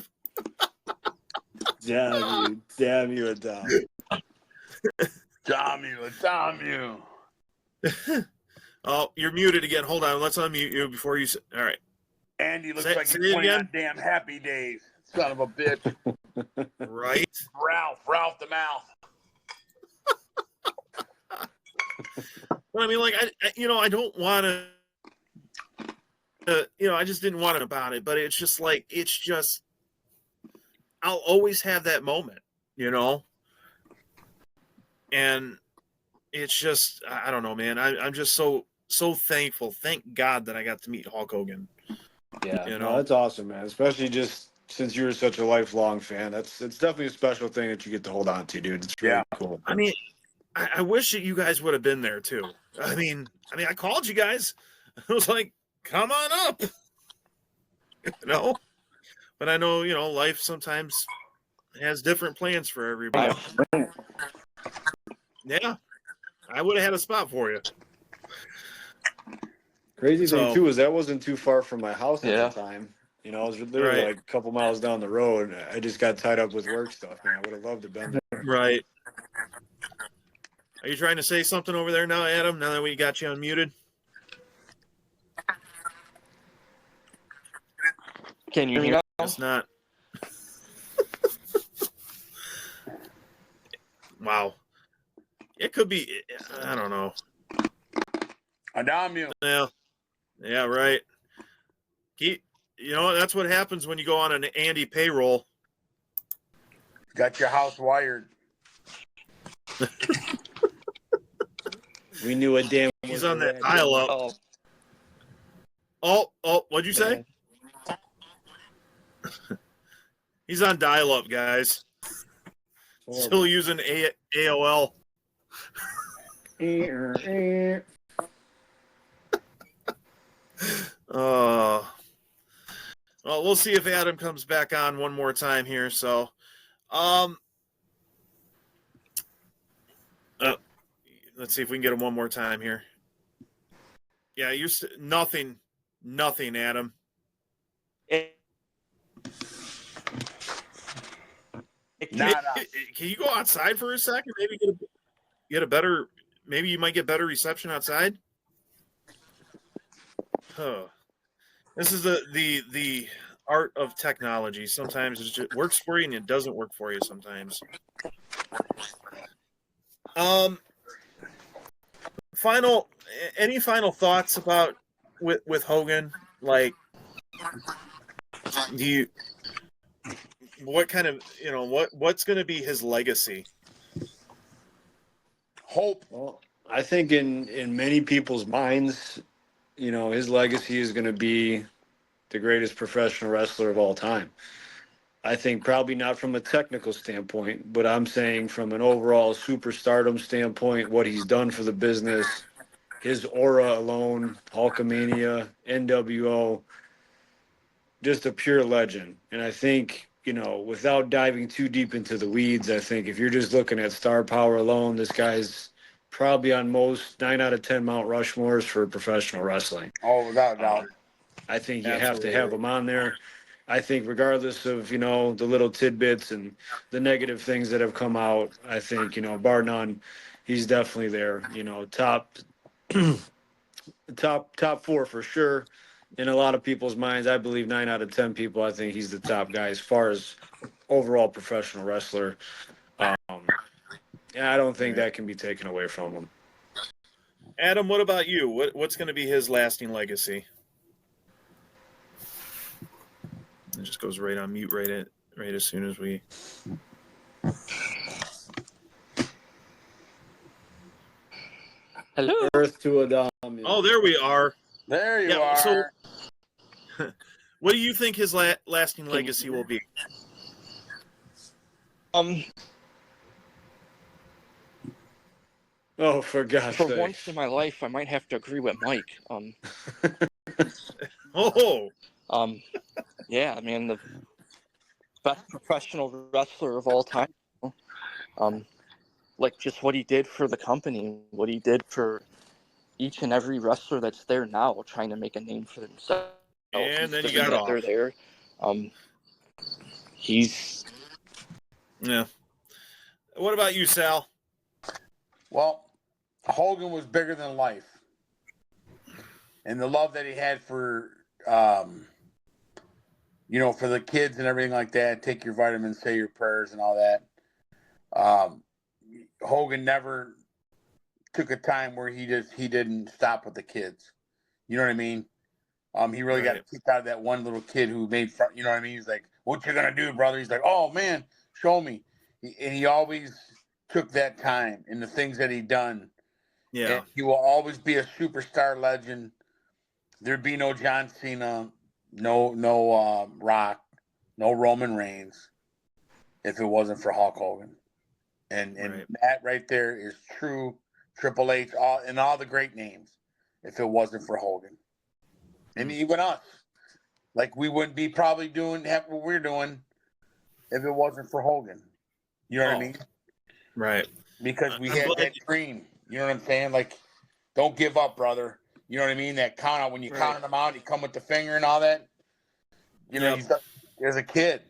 Damn you, Adam. Damn you. Oh, you're muted again. Hold on. Let's unmute you before you. All right. Andy looks like he's playing on damn Happy Days. Son of a bitch. Right. Ralph the Mouth. But I mean, like, I don't want to, I just didn't want it about it, but it's just like, I'll always have that moment, and it's just, I don't know, man. I'm just so thankful. Thank God that I got to meet Hulk Hogan. Yeah, no, that's awesome, man. Especially just since you were such a lifelong fan. It's definitely a special thing that you get to hold on to, dude. It's really cool. I mean, I wish that you guys would have been there too. I mean, I called you guys. I was like, come on up. But I know, life sometimes has different plans for everybody. Yeah. I would have had a spot for you. Crazy thing too is that wasn't too far from my house at the time. It was literally like a couple miles down the road. I just got tied up with work stuff, man. I would have loved to have been there. Right. Are you trying to say something over there now, Adam, now that we got you unmuted? Can you hear me? It's not. Wow. It could be, I don't know. Adam you. Yeah, right. That's what happens when you go on an Andy payroll. Got your house wired. We knew a damn. He's on that dial up. Oh, what'd you say? He's on dial up, guys. Still using AOL. Well, we'll see if Adam comes back on one more time here. So, Let's see if we can get him one more time here. Yeah, you're nothing, Adam. Can you go outside for a second? Maybe get a better. Maybe you might get better reception outside. Huh. This is the art of technology. Sometimes it just works for you and it doesn't work for you sometimes. Any final thoughts about with Hogan? Like, what kind of, what's going to be his legacy? Hope. Well, I think in many people's minds, his legacy is going to be the greatest professional wrestler of all time. I think probably not from a technical standpoint, but I'm saying from an overall superstardom standpoint, what he's done for the business, his aura alone, Hulkamania, NWO, just a pure legend. And I think, without diving too deep into the weeds, I think if you're just looking at star power alone, this guy's probably on most 9 out of 10 Mount Rushmores for professional wrestling. Oh, without a doubt. I think you have to have him on there. I think regardless of, the little tidbits and the negative things that have come out, I think, bar none, he's definitely there, top 4 for sure. In a lot of people's minds, I believe 9 out of 10 people, I think he's the top guy as far as overall professional wrestler. I don't think that can be taken away from him. Adam, what about you? What's going to be his lasting legacy? It just goes right on mute right as soon as we. Hello. Earth to A-DAM. Oh, there we are. There you are. So, what do you think his lasting legacy will be? Oh, for gosh For sake. once in my life, I might have to agree with Mike. Yeah, I mean, the best professional wrestler of all time. Like just what he did for the company, what he did for each and every wrestler that's there now, trying to make a name for themselves. And then the you got reason off. that they're there. He's. Yeah. What about you, Sal? Well, Hogan was bigger than life. And the love that he had for, for the kids and everything like that, take your vitamins, say your prayers and all that. Hogan never took a time where he didn't stop with the kids. You know what I mean? He really got kicked out of that one little kid who made fun, you know what I mean? He's like, "What you gonna do, brother?" He's like, "Oh man, show me." And he always took that time in the things that he done. Yeah. And he will always be a superstar legend. There'd be no John Cena, no Rock, no Roman Reigns if it wasn't for Hulk Hogan. And that right there is true Triple H, all the great names, if it wasn't for Hogan. And even us. Like, we wouldn't be probably doing what we're doing if it wasn't for Hogan. You know what I mean? Right. Because we had that dream. You know what I'm saying? Like, don't give up, brother. You know what I mean? That count out, when you counted them out, you come with the finger and all that. You know, as a kid,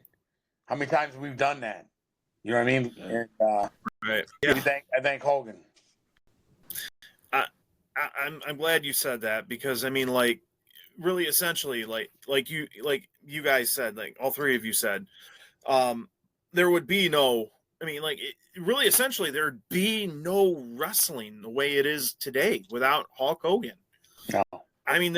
how many times we've done that? You know what I mean? And I thank Hogan. I'm glad you said that, because I mean, like, really, essentially, like you guys said, like all three of you said, there would be no. I mean, like, really, essentially, there'd be no wrestling the way it is today without Hulk Hogan. No. I mean,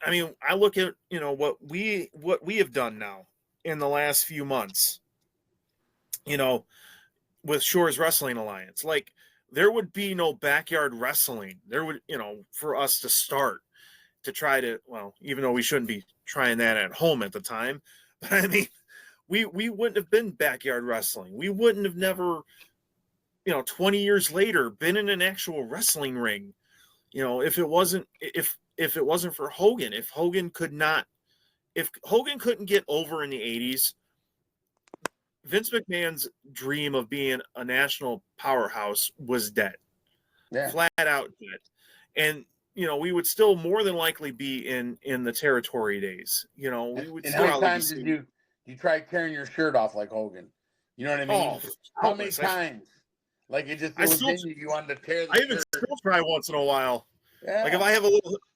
I look at what we have done now in the last few months. With Shore's Wrestling Alliance, like, there would be no backyard wrestling. There would, for us to start to try to, well, even though we shouldn't be trying that at home at the time, but I mean, we wouldn't have been backyard wrestling. We wouldn't have never, 20 years later, been in an actual wrestling ring. If it wasn't for Hogan, if Hogan couldn't get over in the 80s, Vince McMahon's dream of being a national powerhouse was dead, flat out dead. And we would still more than likely be in the territory days. We would and still how many probably times did you try tearing your shirt off like Hogan? You know what I mean? How many times? Like it was in you. You wanted to tear the shirt. I even still try once in a while. Yeah. Like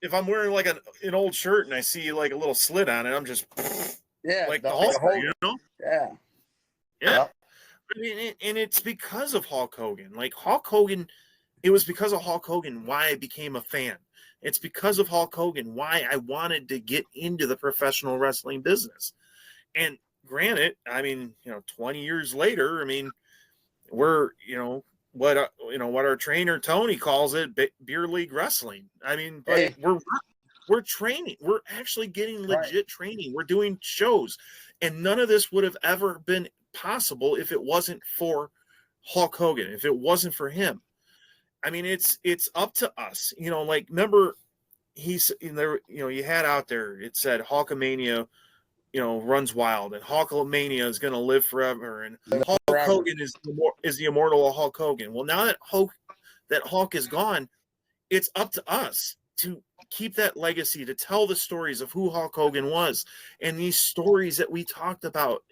if I'm wearing like an old shirt and I see like a little slit on it, I'm just like the Hulkster, Yeah. Yeah. I mean, and it's because of Hulk Hogan. Like Hulk Hogan, it was because of Hulk Hogan why I became a fan. It's because of Hulk Hogan why I wanted to get into the professional wrestling business. And granted, I mean, 20 years later, I mean, we're, what our trainer Tony calls it, beer league wrestling. I mean, but we're training. We're actually getting legit training. We're doing shows, and none of this would have ever been possible if it wasn't for Hulk Hogan. If it wasn't for him, I mean, it's up to us. Like remember, he's in there. You had out there. It said Hulkamania, runs wild, and Hulkamania is going to live forever, and Hulk Hogan is the immortal of Hulk Hogan. Well, now that Hulk is gone, it's up to us to keep that legacy, to tell the stories of who Hulk Hogan was, and these stories that we talked about,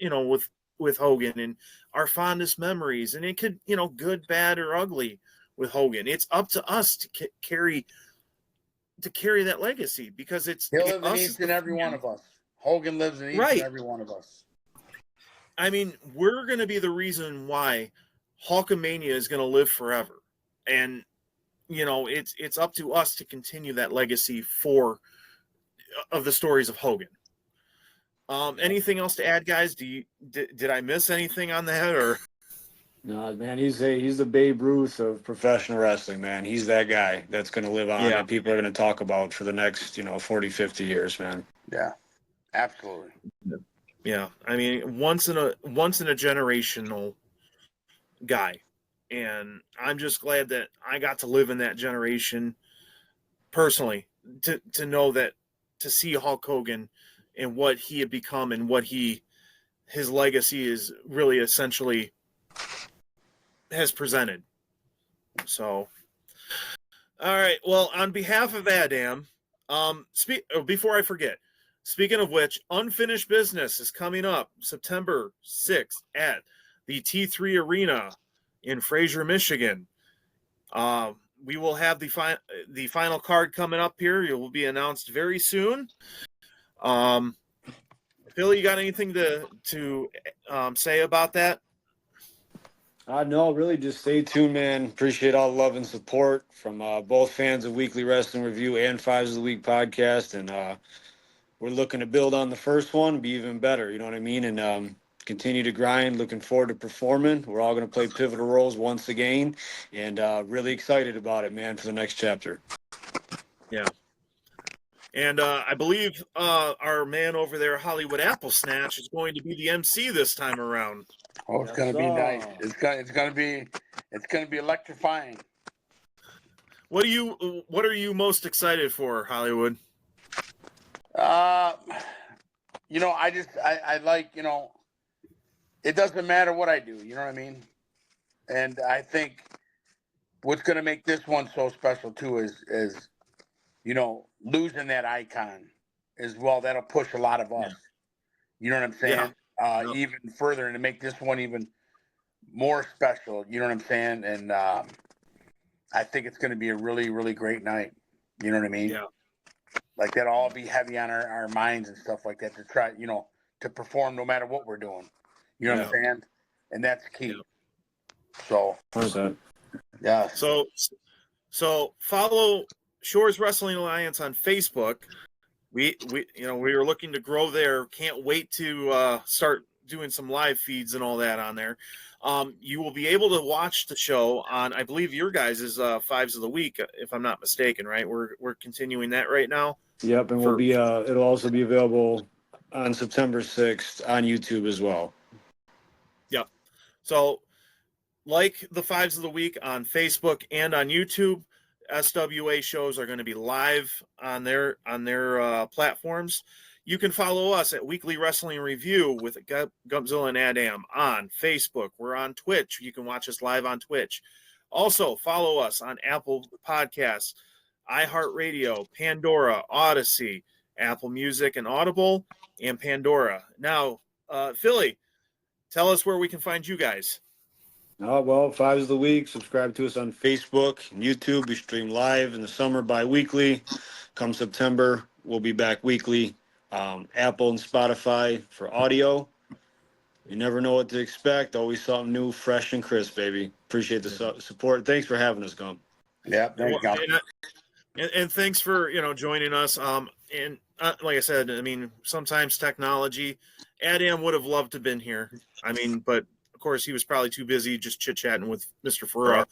with Hogan and our fondest memories, and it could, good, bad, or ugly with Hogan. It's up to us to carry that legacy because he'll live in each and every one of us. Hogan lives in each and every one of us. I mean, we're going to be the reason why Hulkamania is going to live forever. And, it's up to us to continue that legacy of the stories of Hogan. Anything else to add, guys? Did I miss anything on that, or? No, man, he's the Babe Ruth of professional wrestling, man. He's that guy that's going to live on that people are going to talk about for the next, 40, 50 years, man. Yeah. Absolutely. Yeah, I mean, once in a generational guy, and I'm just glad that I got to live in that generation personally to know that, to see Hulk Hogan and what he had become and what his legacy is really essentially has presented. So, all right. Well, on behalf of A-DAM, before I forget. Speaking of which, Unfinished Business is coming up September 6th at the T3 Arena in Fraser, Michigan. We will have the final card coming up here. It will be announced very soon. Philly, you got anything to say about that? No, really just stay tuned, man. Appreciate all the love and support from both fans of Weekly Wrestling Review and Fives of the Week podcast. And we're looking to build on the first one, be even better, you know what I mean? And continue to grind, looking forward to performing. We're all going to play pivotal roles once again, and really excited about it, man, for the next chapter. Yeah. And I believe our man over there, Hollywood Applesnatch, is going to be the MC this time around. Oh, it's going to be nice. It's going to be electrifying. What are you most excited for, Hollywood? I like, it doesn't matter what I do, you know what I mean? And I think what's going to make this one so special too is losing that icon as well. That'll push a lot of us. You know what I'm saying? Even further, and to make this one even more special, you know what I'm saying? And I think it's going to be a really, really great night. You know what I mean? Yeah. Like that'll all be heavy on our minds and stuff like that to try, to perform no matter what we're doing. You know what I'm saying? And that's key. Yeah. So, yeah. So follow Shores Wrestling Alliance on Facebook. We are looking to grow there. Can't wait to start doing some live feeds and all that on there. You will be able to watch the show on, I believe, your guys' Fives of the Week, if I'm not mistaken, right? We're continuing that right now. Yep, and we'll be it'll also be available on September 6th on YouTube as well. Yep. So like the Fives of the Week on Facebook and on YouTube, SWA shows are going to be live on their platforms. You can follow us at Weekly Wrestling Review with Gumpzilla and A-DAM on Facebook. We're on Twitch. You can watch us live on Twitch. Also, follow us on Apple Podcasts, iHeartRadio, Pandora, Odyssey, Apple Music and Audible, and Pandora. Now, Fillie, tell us where we can find you guys. Oh, well, 5 of the week. Subscribe to us on Facebook and YouTube. We stream live in the summer bi-weekly. Come September, we'll be back weekly. Apple and Spotify for audio. You never know what to expect. Always something new, fresh, and crisp, baby. Appreciate the support. Thanks for having us, Gump. Yeah, thanks, Gump. And thanks for joining us. And like I said, I mean, sometimes technology. A-DAM would have loved to have been here. I mean, but of course he was probably too busy just chit chatting with Mr. Ferrara.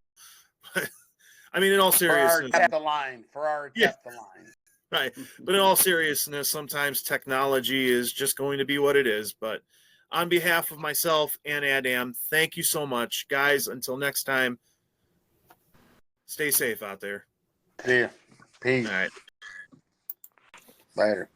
I mean, in all seriousness, for our depth of line. Right. But in all seriousness, sometimes technology is just going to be what it is. But on behalf of myself and A-DAM, thank you so much, guys. Until next time, stay safe out there. See ya. Peace. All right. Later.